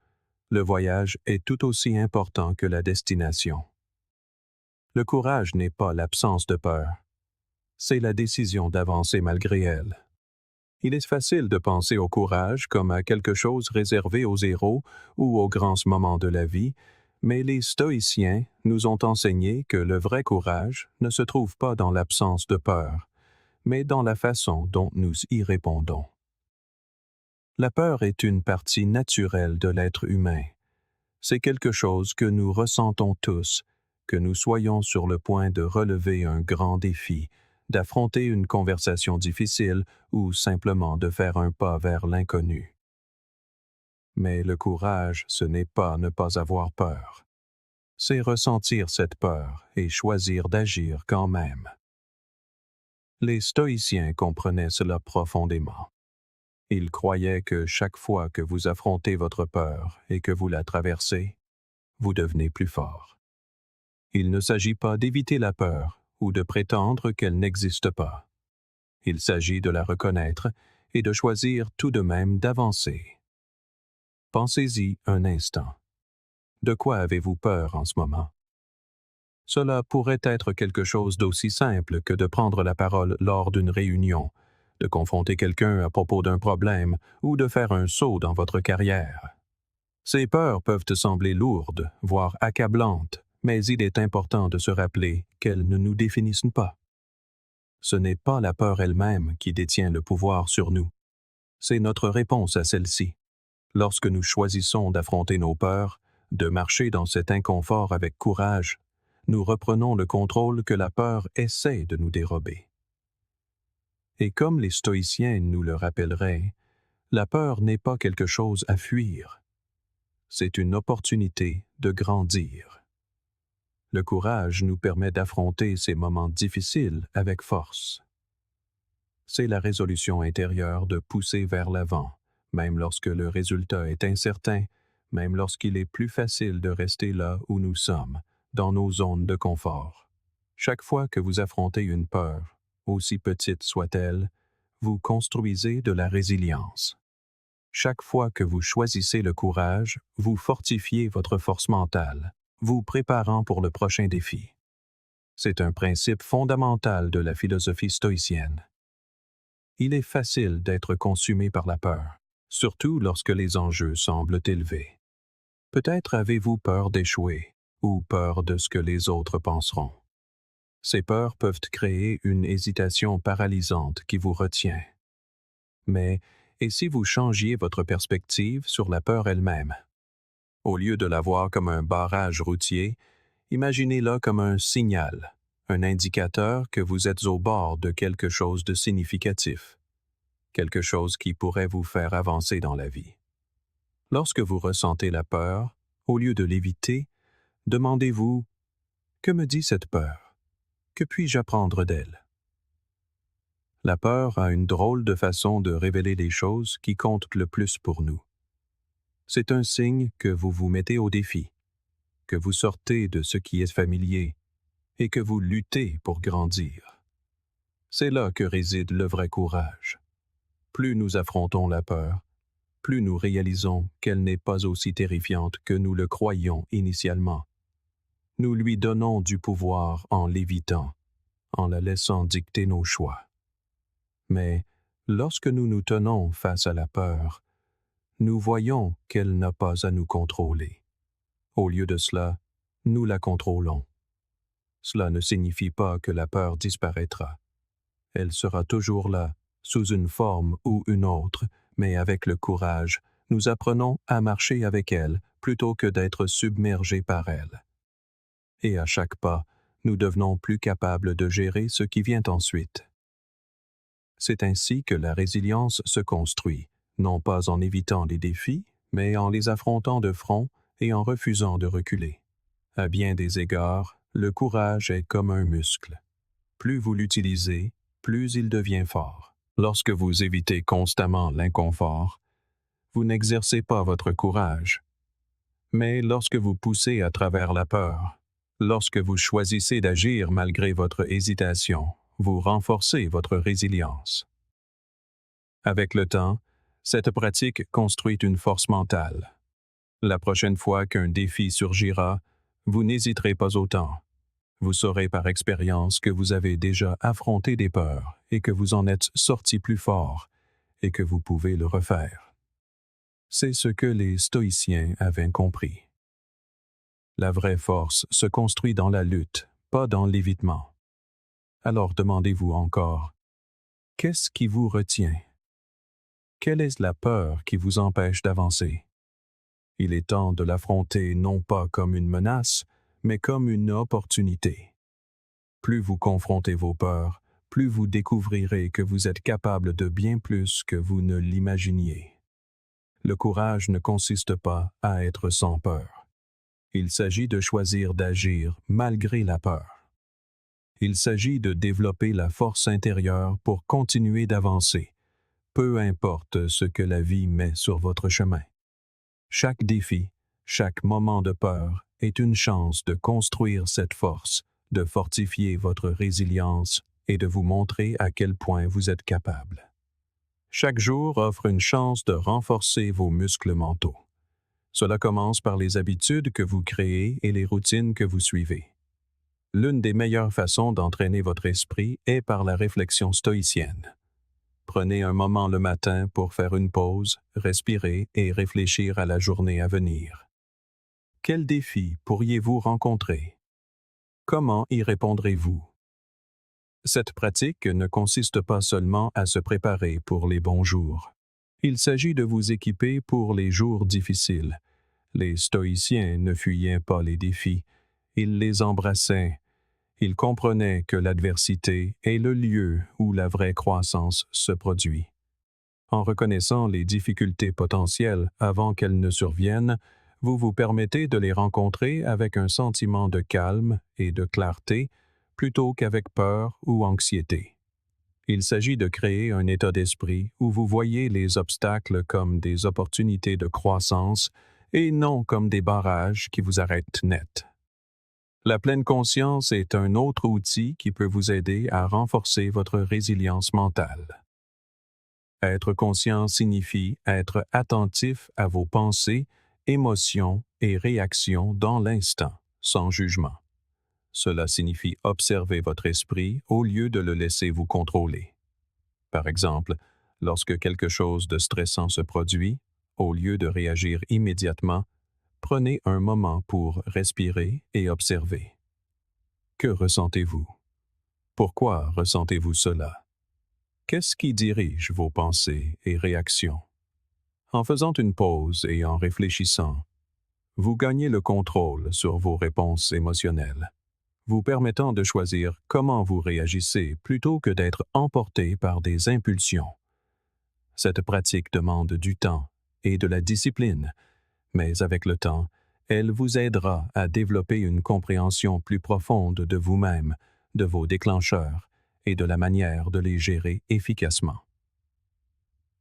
le voyage est tout aussi important que la destination. Le courage n'est pas l'absence de peur, c'est la décision d'avancer malgré elle. Il est facile de penser au courage comme à quelque chose réservé aux héros ou aux grands moments de la vie, mais les stoïciens nous ont enseigné que le vrai courage ne se trouve pas dans l'absence de peur, mais dans la façon dont nous y répondons. La peur est une partie naturelle de l'être humain. C'est quelque chose que nous ressentons tous, que nous soyons sur le point de relever un grand défi, d'affronter une conversation difficile ou simplement de faire un pas vers l'inconnu. Mais le courage, ce n'est pas ne pas avoir peur. C'est ressentir cette peur et choisir d'agir quand même. Les stoïciens comprenaient cela profondément. Ils croyaient que chaque fois que vous affrontez votre peur et que vous la traversez, vous devenez plus fort. Il ne s'agit pas d'éviter la peur ou de prétendre qu'elle n'existe pas. Il s'agit de la reconnaître et de choisir tout de même d'avancer. Pensez-y un instant. De quoi avez-vous peur en ce moment? Cela pourrait être quelque chose d'aussi simple que de prendre la parole lors d'une réunion, de confronter quelqu'un à propos d'un problème ou de faire un saut dans votre carrière. Ces peurs peuvent te sembler lourdes, voire accablantes, mais il est important de se rappeler qu'elles ne nous définissent pas. Ce n'est pas la peur elle-même qui détient le pouvoir sur nous. C'est notre réponse à celle-ci. Lorsque nous choisissons d'affronter nos peurs, de marcher dans cet inconfort avec courage, nous reprenons le contrôle que la peur essaie de nous dérober. Et comme les stoïciens nous le rappelleraient, la peur n'est pas quelque chose à fuir. C'est une opportunité de grandir. Le courage nous permet d'affronter ces moments difficiles avec force. C'est la résolution intérieure de pousser vers l'avant, même lorsque le résultat est incertain, même lorsqu'il est plus facile de rester là où nous sommes, dans nos zones de confort. Chaque fois que vous affrontez une peur, aussi petite soit-elle, vous construisez de la résilience. Chaque fois que vous choisissez le courage, vous fortifiez votre force mentale, vous préparant pour le prochain défi. C'est un principe fondamental de la philosophie stoïcienne. Il est facile d'être consumé par la peur, surtout lorsque les enjeux semblent élevés. Peut-être avez-vous peur d'échouer ou peur de ce que les autres penseront. Ces peurs peuvent créer une hésitation paralysante qui vous retient. Mais, et si vous changiez votre perspective sur la peur elle-même? Au lieu de la voir comme un barrage routier, imaginez-la comme un signal, un indicateur que vous êtes au bord de quelque chose de significatif, quelque chose qui pourrait vous faire avancer dans la vie. Lorsque vous ressentez la peur, au lieu de l'éviter, demandez-vous « Que me dit cette peur? Que puis-je apprendre d'elle? » La peur a une drôle de façon de révéler les choses qui comptent le plus pour nous. C'est un signe que vous vous mettez au défi, que vous sortez de ce qui est familier et que vous luttez pour grandir. C'est là que réside le vrai courage. Plus nous affrontons la peur, plus nous réalisons qu'elle n'est pas aussi terrifiante que nous le croyions initialement. Nous lui donnons du pouvoir en l'évitant, en la laissant dicter nos choix. Mais lorsque nous nous tenons face à la peur, nous voyons qu'elle n'a pas à nous contrôler. Au lieu de cela, nous la contrôlons. Cela ne signifie pas que la peur disparaîtra. Elle sera toujours là, sous une forme ou une autre, mais avec le courage, nous apprenons à marcher avec elle plutôt que d'être submergés par elle. Et à chaque pas, nous devenons plus capables de gérer ce qui vient ensuite. C'est ainsi que la résilience se construit, non pas en évitant les défis, mais en les affrontant de front et en refusant de reculer. À bien des égards, le courage est comme un muscle. Plus vous l'utilisez, plus il devient fort. Lorsque vous évitez constamment l'inconfort, vous n'exercez pas votre courage. Mais lorsque vous poussez à travers la peur, lorsque vous choisissez d'agir malgré votre hésitation, vous renforcez votre résilience. Avec le temps, cette pratique construit une force mentale. La prochaine fois qu'un défi surgira, vous n'hésiterez pas autant. Vous saurez par expérience que vous avez déjà affronté des peurs et que vous en êtes sorti plus fort et que vous pouvez le refaire. C'est ce que les stoïciens avaient compris. La vraie force se construit dans la lutte, pas dans l'évitement. Alors demandez-vous encore, qu'est-ce qui vous retient? Quelle est la peur qui vous empêche d'avancer? Il est temps de l'affronter non pas comme une menace, mais comme une opportunité. Plus vous confrontez vos peurs, plus vous découvrirez que vous êtes capable de bien plus que vous ne l'imaginiez. Le courage ne consiste pas à être sans peur. Il s'agit de choisir d'agir malgré la peur. Il s'agit de développer la force intérieure pour continuer d'avancer, peu importe ce que la vie met sur votre chemin. Chaque défi, chaque moment de peur est une chance de construire cette force, de fortifier votre résilience et de vous montrer à quel point vous êtes capable. Chaque jour offre une chance de renforcer vos muscles mentaux. Cela commence par les habitudes que vous créez et les routines que vous suivez. L'une des meilleures façons d'entraîner votre esprit est par la réflexion stoïcienne. Prenez un moment le matin pour faire une pause, respirer et réfléchir à la journée à venir. Quels défis pourriez-vous rencontrer? Comment y répondrez-vous? Cette pratique ne consiste pas seulement à se préparer pour les bons jours. Il s'agit de vous équiper pour les jours difficiles. Les stoïciens ne fuyaient pas les défis, ils les embrassaient. Ils comprenaient que l'adversité est le lieu où la vraie croissance se produit. En reconnaissant les difficultés potentielles avant qu'elles ne surviennent, vous vous permettez de les rencontrer avec un sentiment de calme et de clarté plutôt qu'avec peur ou anxiété. Il s'agit de créer un état d'esprit où vous voyez les obstacles comme des opportunités de croissance et non comme des barrages qui vous arrêtent net. La pleine conscience est un autre outil qui peut vous aider à renforcer votre résilience mentale. Être conscient signifie être attentif à vos pensées, émotions et réactions dans l'instant, sans jugement. Cela signifie observer votre esprit au lieu de le laisser vous contrôler. Par exemple, lorsque quelque chose de stressant se produit, au lieu de réagir immédiatement, prenez un moment pour respirer et observer. Que ressentez-vous? Pourquoi ressentez-vous cela? Qu'est-ce qui dirige vos pensées et réactions? En faisant une pause et en réfléchissant, vous gagnez le contrôle sur vos réponses émotionnelles, vous permettant de choisir comment vous réagissez plutôt que d'être emporté par des impulsions. Cette pratique demande du temps et de la discipline, mais avec le temps, elle vous aidera à développer une compréhension plus profonde de vous-même, de vos déclencheurs et de la manière de les gérer efficacement.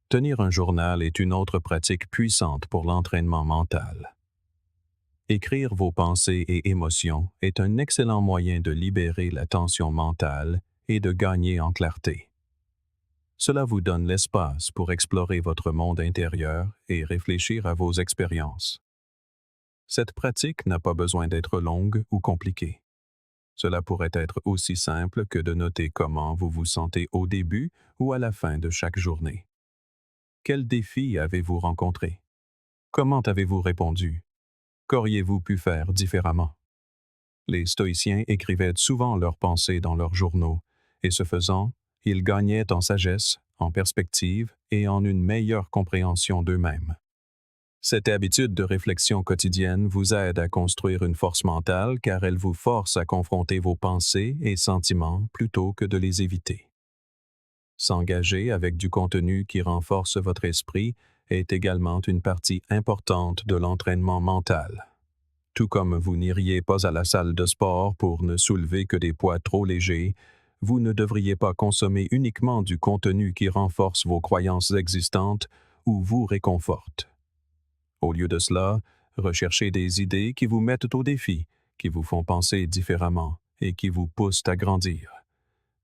Tenir un journal est une autre pratique puissante pour l'entraînement mental. Écrire vos pensées et émotions est un excellent moyen de libérer la tension mentale et de gagner en clarté. Cela vous donne l'espace pour explorer votre monde intérieur et réfléchir à vos expériences. Cette pratique n'a pas besoin d'être longue ou compliquée. Cela pourrait être aussi simple que de noter comment vous vous sentez au début ou à la fin de chaque journée. Quels défis avez-vous rencontrés? Comment avez-vous répondu? Qu'auriez-vous pu faire différemment? Les stoïciens écrivaient souvent leurs pensées dans leurs journaux, et ce faisant, ils gagnaient en sagesse, en perspective et en une meilleure compréhension d'eux-mêmes. Cette habitude de réflexion quotidienne vous aide à construire une force mentale car elle vous force à confronter vos pensées et sentiments plutôt que de les éviter. S'engager avec du contenu qui renforce votre esprit est également une partie importante de l'entraînement mental. Tout comme vous n'iriez pas à la salle de sport pour ne soulever que des poids trop légers, vous ne devriez pas consommer uniquement du contenu qui renforce vos croyances existantes ou vous réconforte. Au lieu de cela, recherchez des idées qui vous mettent au défi, qui vous font penser différemment et qui vous poussent à grandir.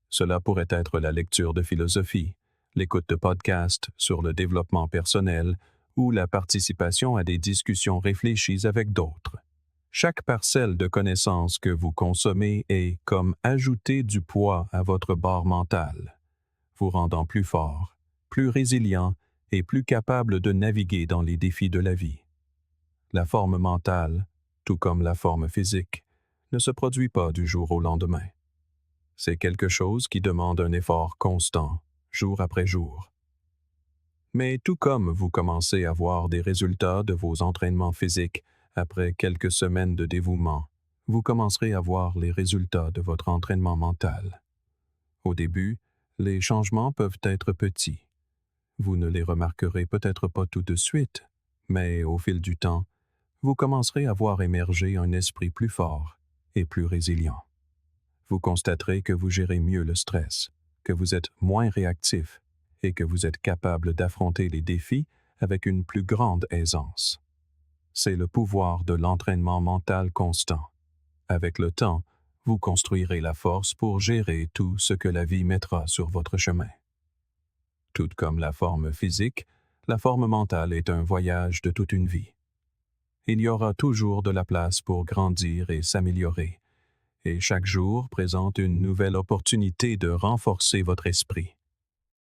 Cela pourrait être la lecture de philosophie, l'écoute de podcasts sur le développement personnel ou la participation à des discussions réfléchies avec d'autres. Chaque parcelle de connaissances que vous consommez est comme ajouter du poids à votre barre mentale, vous rendant plus fort, plus résilient et plus capable de naviguer dans les défis de la vie. La forme mentale, tout comme la forme physique, ne se produit pas du jour au lendemain. C'est quelque chose qui demande un effort constant, jour après jour. Mais tout comme vous commencez à voir des résultats de vos entraînements physiques après quelques semaines de dévouement, vous commencerez à voir les résultats de votre entraînement mental. Au début, les changements peuvent être petits. Vous ne les remarquerez peut-être pas tout de suite, mais au fil du temps, vous commencerez à voir émerger un esprit plus fort et plus résilient. vous constaterez que vous gérez mieux le stress, que vous êtes moins réactif et que vous êtes capable d'affronter les défis avec une plus grande aisance. C'est le pouvoir de l'entraînement mental constant. Avec le temps, vous construirez la force pour gérer tout ce que la vie mettra sur votre chemin. Tout comme la forme physique, la forme mentale est un voyage de toute une vie. Il y aura toujours de la place pour grandir et s'améliorer, et chaque jour présente une nouvelle opportunité de renforcer votre esprit.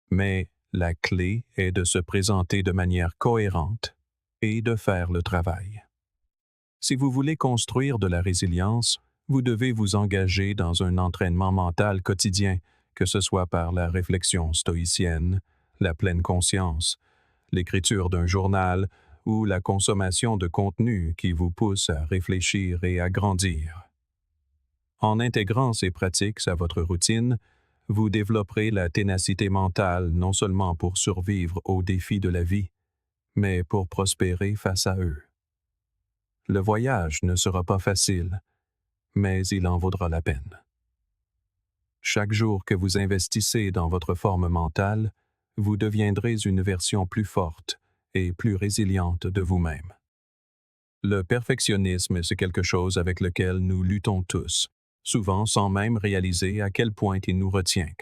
Mais la clé est de se présenter de manière cohérente et de faire le travail. Si vous voulez construire de la résilience, vous devez vous engager dans un entraînement mental quotidien, que ce soit par la réflexion stoïcienne, la pleine conscience, l'écriture d'un journal ou la consommation de contenu qui vous pousse à réfléchir et à grandir. En intégrant ces pratiques à votre routine, vous développerez la ténacité mentale non seulement pour survivre aux défis de la vie, mais pour prospérer face à eux. Le voyage ne sera pas facile, mais il en vaudra la peine. Chaque jour que vous investissez dans votre forme mentale, vous deviendrez une version plus forte et plus résiliente de vous-même. Le perfectionnisme, c'est quelque chose avec lequel nous luttons tous, souvent sans même réaliser à quel point il nous retient.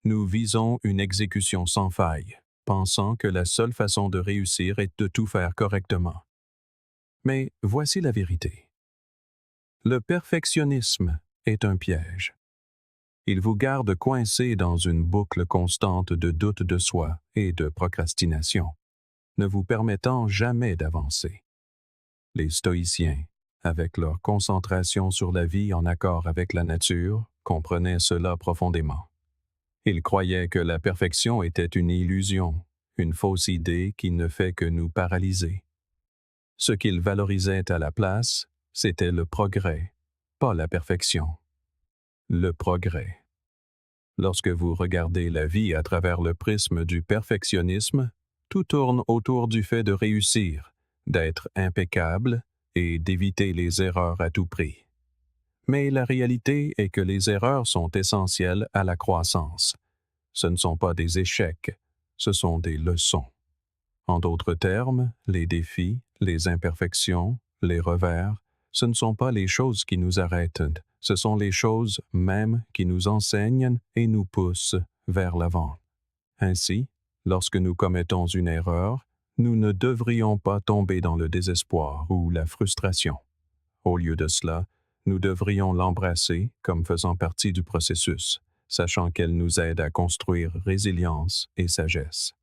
Nous visons une exécution sans faille, pensant que la seule façon de réussir est de tout faire correctement. Mais voici la vérité. Le perfectionnisme est un piège. Il vous garde coincé dans une boucle constante de doute de soi et de procrastination, ne vous permettant jamais d'avancer. Les stoïciens, avec leur concentration sur la vie en accord avec la nature, comprenaient cela profondément. Ils croyaient que la perfection était une illusion, une fausse idée qui ne fait que nous paralyser. Ce qu'ils valorisaient à la place, c'était le progrès, pas la perfection. Le progrès. Lorsque vous regardez la vie à travers le prisme du perfectionnisme, tout tourne autour du fait de réussir, d'être impeccable et d'éviter les erreurs à tout prix. Mais la réalité est que les erreurs sont essentielles à la croissance. Ce ne sont pas des échecs, ce sont des leçons. En d'autres termes, les défis, les imperfections, les revers, ce ne sont pas les choses qui nous arrêtent, ce sont les choses mêmes qui nous enseignent et nous poussent vers l'avant. Ainsi, lorsque nous commettons une erreur, nous ne devrions pas tomber dans le désespoir ou la frustration. Au lieu de cela, nous devrions l'embrasser comme faisant partie du processus, sachant qu'elle nous aide à construire résilience et sagesse.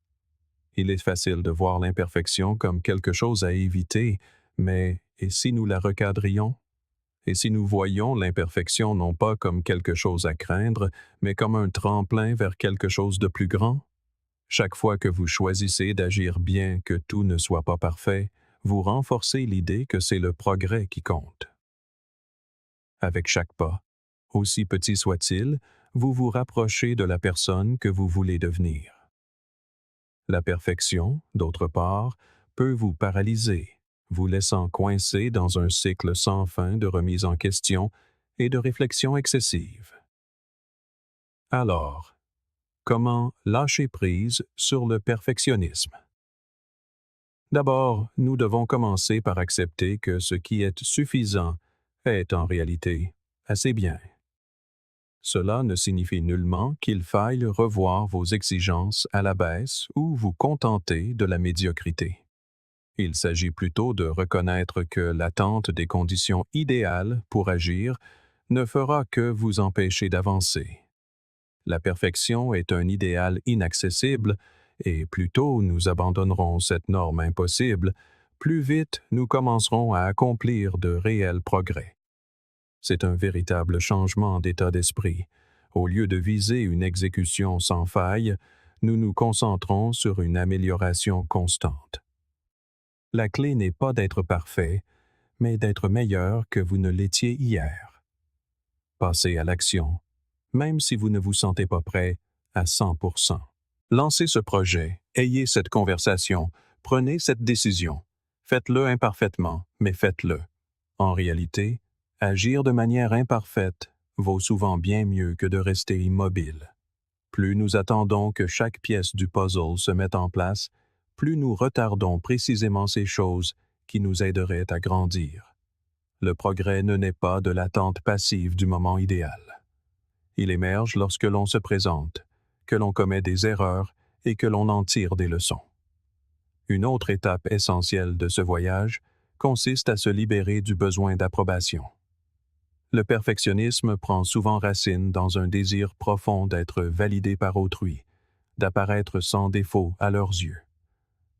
Il est facile de voir l'imperfection comme quelque chose à éviter, mais et si nous la recadrions? Et si nous voyions l'imperfection non pas comme quelque chose à craindre, mais comme un tremplin vers quelque chose de plus grand? Chaque fois que vous choisissez d'agir bien que tout ne soit pas parfait, vous renforcez l'idée que c'est le progrès qui compte. Avec chaque pas, aussi petit soit-il, vous vous rapprochez de la personne que vous voulez devenir. La perfection, d'autre part, peut vous paralyser, vous laissant coincé dans un cycle sans fin de remise en question et de réflexion excessive. Alors, comment lâcher prise sur le perfectionnisme? D'abord, nous devons commencer par accepter que ce qui est suffisant est en réalité assez bien. Cela ne signifie nullement qu'il faille revoir vos exigences à la baisse ou vous contenter de la médiocrité. Il s'agit plutôt de reconnaître que l'attente des conditions idéales pour agir ne fera que vous empêcher d'avancer. La perfection est un idéal inaccessible et plus tôt nous abandonnerons cette norme impossible, plus vite nous commencerons à accomplir de réels progrès. C'est un véritable changement d'état d'esprit. Au lieu de viser une exécution sans faille, nous nous concentrons sur une amélioration constante. La clé n'est pas d'être parfait, mais d'être meilleur que vous ne l'étiez hier. Passez à l'action, même si vous ne vous sentez pas prêt à 100%. Lancez ce projet, ayez cette conversation, prenez cette décision. Faites-le imparfaitement, mais faites-le. En réalité, agir de manière imparfaite vaut souvent bien mieux que de rester immobile. Plus nous attendons que chaque pièce du puzzle se mette en place, plus nous retardons précisément ces choses qui nous aideraient à grandir. Le progrès ne naît pas de l'attente passive du moment idéal. Il émerge lorsque l'on se présente, que l'on commet des erreurs et que l'on en tire des leçons. Une autre étape essentielle de ce voyage consiste à se libérer du besoin d'approbation. Le perfectionnisme prend souvent racine dans un désir profond d'être validé par autrui, d'apparaître sans défaut à leurs yeux.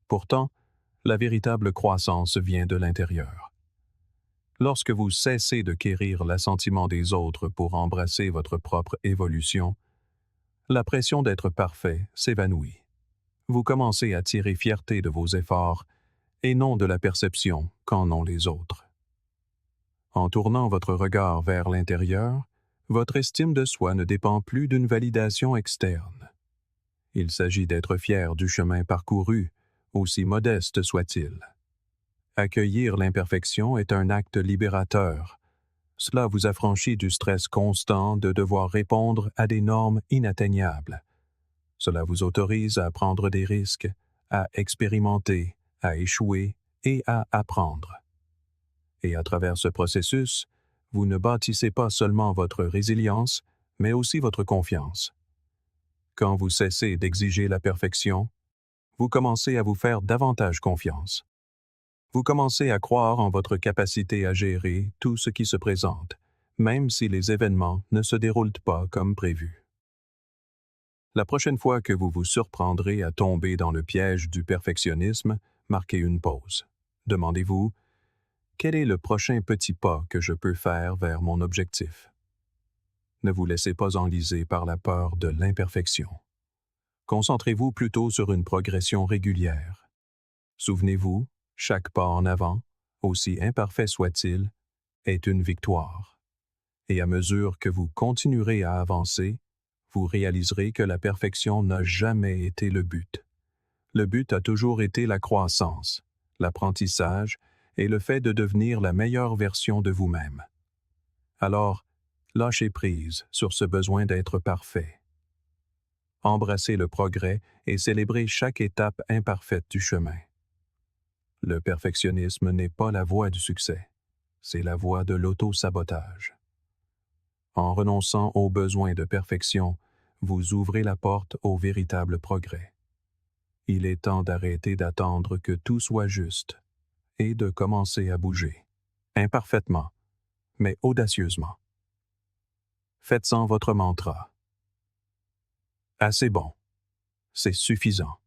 Pourtant, la véritable croissance vient de l'intérieur. Lorsque vous cessez de quérir l'assentiment des autres pour embrasser votre propre évolution, la pression d'être parfait s'évanouit. Vous commencez à tirer fierté de vos efforts et non de la perception qu'en ont les autres. En tournant votre regard vers l'intérieur, votre estime de soi ne dépend plus d'une validation externe. Il s'agit d'être fier du chemin parcouru, aussi modeste soit-il. Accueillir l'imperfection est un acte libérateur. Cela vous affranchit du stress constant de devoir répondre à des normes inatteignables. Cela vous autorise à prendre des risques, à expérimenter, à échouer et à apprendre. Et à travers ce processus, vous ne bâtissez pas seulement votre résilience, mais aussi votre confiance. Quand vous cessez d'exiger la perfection, vous commencez à vous faire davantage confiance. Vous commencez à croire en votre capacité à gérer tout ce qui se présente, même si les événements ne se déroulent pas comme prévu. La prochaine fois que vous vous surprendrez à tomber dans le piège du perfectionnisme, marquez une pause. Demandez-vous: quel est le prochain petit pas que je peux faire vers mon objectif? Ne vous laissez pas enliser par la peur de l'imperfection. Concentrez-vous plutôt sur une progression régulière. Souvenez-vous, chaque pas en avant, aussi imparfait soit-il, est une victoire. Et à mesure que vous continuerez à avancer, vous réaliserez que la perfection n'a jamais été le but. Le but a toujours été la croissance, l'apprentissage et le fait de devenir la meilleure version de vous-même. Alors, lâchez prise sur ce besoin d'être parfait. Embrassez le progrès et célébrez chaque étape imparfaite du chemin. Le perfectionnisme n'est pas la voie du succès, c'est la voie de l'auto-sabotage. En renonçant au besoin de perfection, vous ouvrez la porte au véritable progrès. Il est temps d'arrêter d'attendre que tout soit juste et de commencer à bouger, imparfaitement, mais audacieusement. Faites-en votre mantra. Assez bon, c'est suffisant.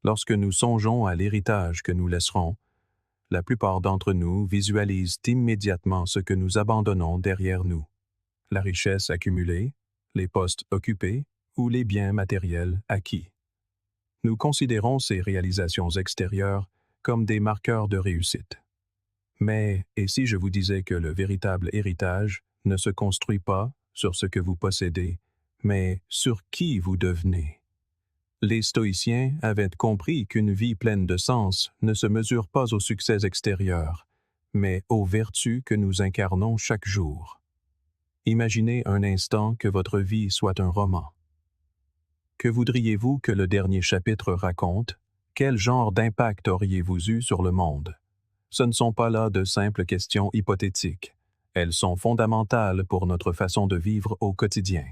Lorsque nous songeons à l'héritage que nous laisserons, la plupart d'entre nous visualisent immédiatement ce que nous abandonnons derrière nous. La richesse accumulée, les postes occupés ou les biens matériels acquis. Nous considérons ces réalisations extérieures comme des marqueurs de réussite. Mais, et si je vous disais que le véritable héritage ne se construit pas sur ce que vous possédez, mais sur qui vous devenez? Les stoïciens avaient compris qu'une vie pleine de sens ne se mesure pas aux succès extérieurs, mais aux vertus que nous incarnons chaque jour. Imaginez un instant que votre vie soit un roman. Que voudriez-vous que le dernier chapitre raconte? Quel genre d'impact auriez-vous eu sur le monde? Ce ne sont pas là de simples questions hypothétiques. Elles sont fondamentales pour notre façon de vivre au quotidien.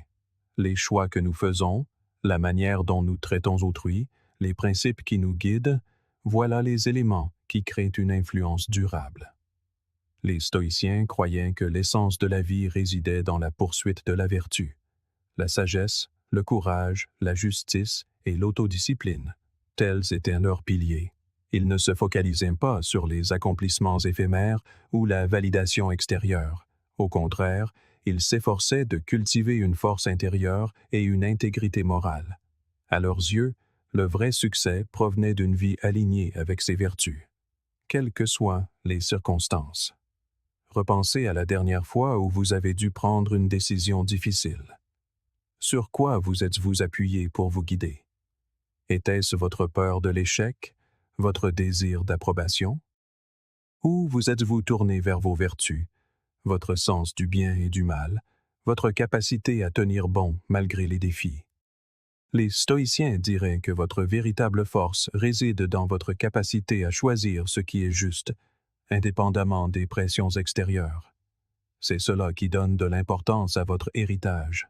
Les choix que nous faisons, la manière dont nous traitons autrui, les principes qui nous guident, voilà les éléments qui créent une influence durable. Les stoïciens croyaient que l'essence de la vie résidait dans la poursuite de la vertu. La sagesse, le courage, la justice et l'autodiscipline. Tels étaient leurs piliers. Ils ne se focalisaient pas sur les accomplissements éphémères ou la validation extérieure. Au contraire, ils s'efforçaient de cultiver une force intérieure et une intégrité morale. À leurs yeux, le vrai succès provenait d'une vie alignée avec ses vertus, quelles que soient les circonstances. Repensez à la dernière fois où vous avez dû prendre une décision difficile. Sur quoi vous êtes-vous appuyé pour vous guider? Était-ce votre peur de l'échec, votre désir d'approbation? Ou vous êtes-vous tourné vers vos vertus, votre sens du bien et du mal, votre capacité à tenir bon malgré les défis. Les stoïciens diraient que votre véritable force réside dans votre capacité à choisir ce qui est juste, indépendamment des pressions extérieures. C'est cela qui donne de l'importance à votre héritage.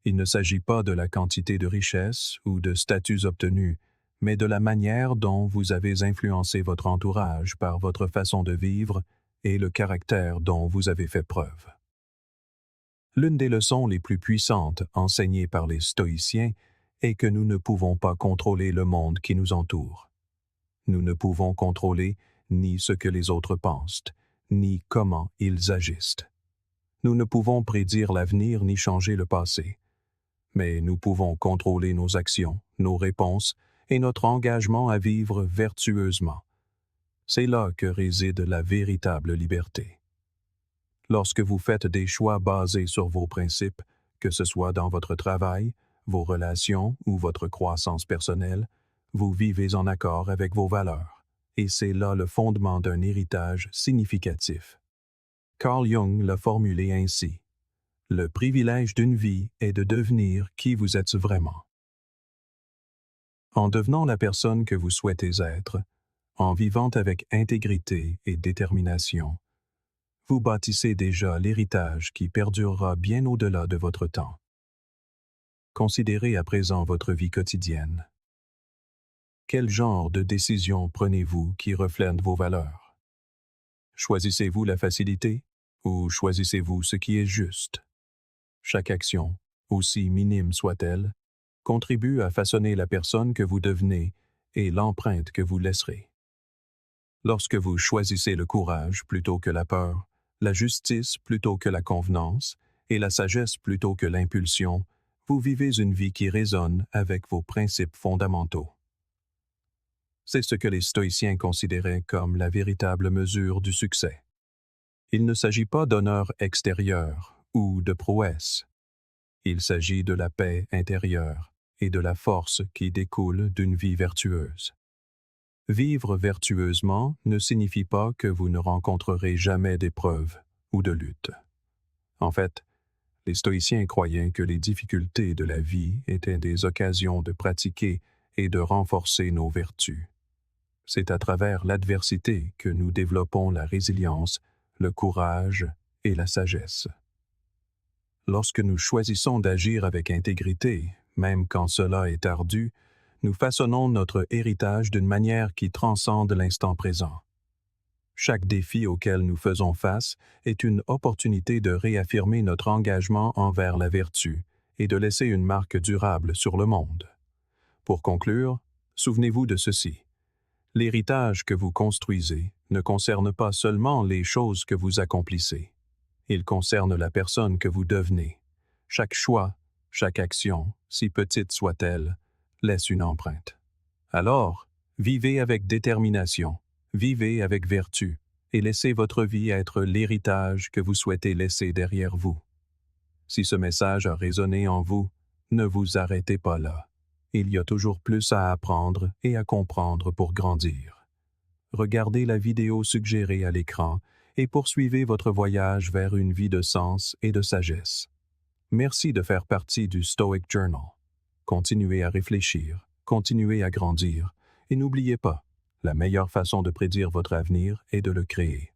Il ne s'agit pas de la quantité de richesses ou de statuts obtenus, mais de la manière dont vous avez influencé votre entourage par votre façon de vivre et le caractère dont vous avez fait preuve. L'une des leçons les plus puissantes enseignées par les stoïciens est que nous ne pouvons pas contrôler le monde qui nous entoure. Nous ne pouvons contrôler ni ce que les autres pensent, ni comment ils agissent. Nous ne pouvons prédire l'avenir ni changer le passé. Mais nous pouvons contrôler nos actions, nos réponses et notre engagement à vivre vertueusement. C'est là que réside la véritable liberté. Lorsque vous faites des choix basés sur vos principes, que ce soit dans votre travail, vos relations ou votre croissance personnelle, vous vivez en accord avec vos valeurs, et c'est là le fondement d'un héritage significatif. Carl Jung l'a formulé ainsi: le privilège d'une vie est de devenir qui vous êtes vraiment. En devenant la personne que vous souhaitez être, en vivant avec intégrité et détermination, vous bâtissez déjà l'héritage qui perdurera bien au-delà de votre temps. Considérez à présent votre vie quotidienne. Quel genre de décisions prenez-vous qui reflètent vos valeurs? Choisissez-vous la facilité ou choisissez-vous ce qui est juste? Chaque action, aussi minime soit-elle, contribue à façonner la personne que vous devenez et l'empreinte que vous laisserez. Lorsque vous choisissez le courage plutôt que la peur, la justice plutôt que la convenance et la sagesse plutôt que l'impulsion, vous vivez une vie qui résonne avec vos principes fondamentaux. C'est ce que les stoïciens considéraient comme la véritable mesure du succès. Il ne s'agit pas d'honneur extérieur ou de prouesse. Il s'agit de la paix intérieure et de la force qui découle d'une vie vertueuse. Vivre vertueusement ne signifie pas que vous ne rencontrerez jamais d'épreuves ou de luttes. En fait, les stoïciens croyaient que les difficultés de la vie étaient des occasions de pratiquer et de renforcer nos vertus. C'est à travers l'adversité que nous développons la résilience, le courage et la sagesse. Lorsque nous choisissons d'agir avec intégrité, même quand cela est ardu, nous façonnons notre héritage d'une manière qui transcende l'instant présent. Chaque défi auquel nous faisons face est une opportunité de réaffirmer notre engagement envers la vertu et de laisser une marque durable sur le monde. Pour conclure, souvenez-vous de ceci. L'héritage que vous construisez ne concerne pas seulement les choses que vous accomplissez. Il concerne la personne que vous devenez. Chaque choix, chaque action, si petite soit-elle, laisse une empreinte. Alors, vivez avec détermination, vivez avec vertu, et laissez votre vie être l'héritage que vous souhaitez laisser derrière vous. Si ce message a résonné en vous, ne vous arrêtez pas là. Il y a toujours plus à apprendre et à comprendre pour grandir. Regardez la vidéo suggérée à l'écran et poursuivez votre voyage vers une vie de sens et de sagesse. Merci de faire partie du Stoic Journal. Continuez à réfléchir, continuez à grandir, et n'oubliez pas, la meilleure façon de prédire votre avenir est de le créer.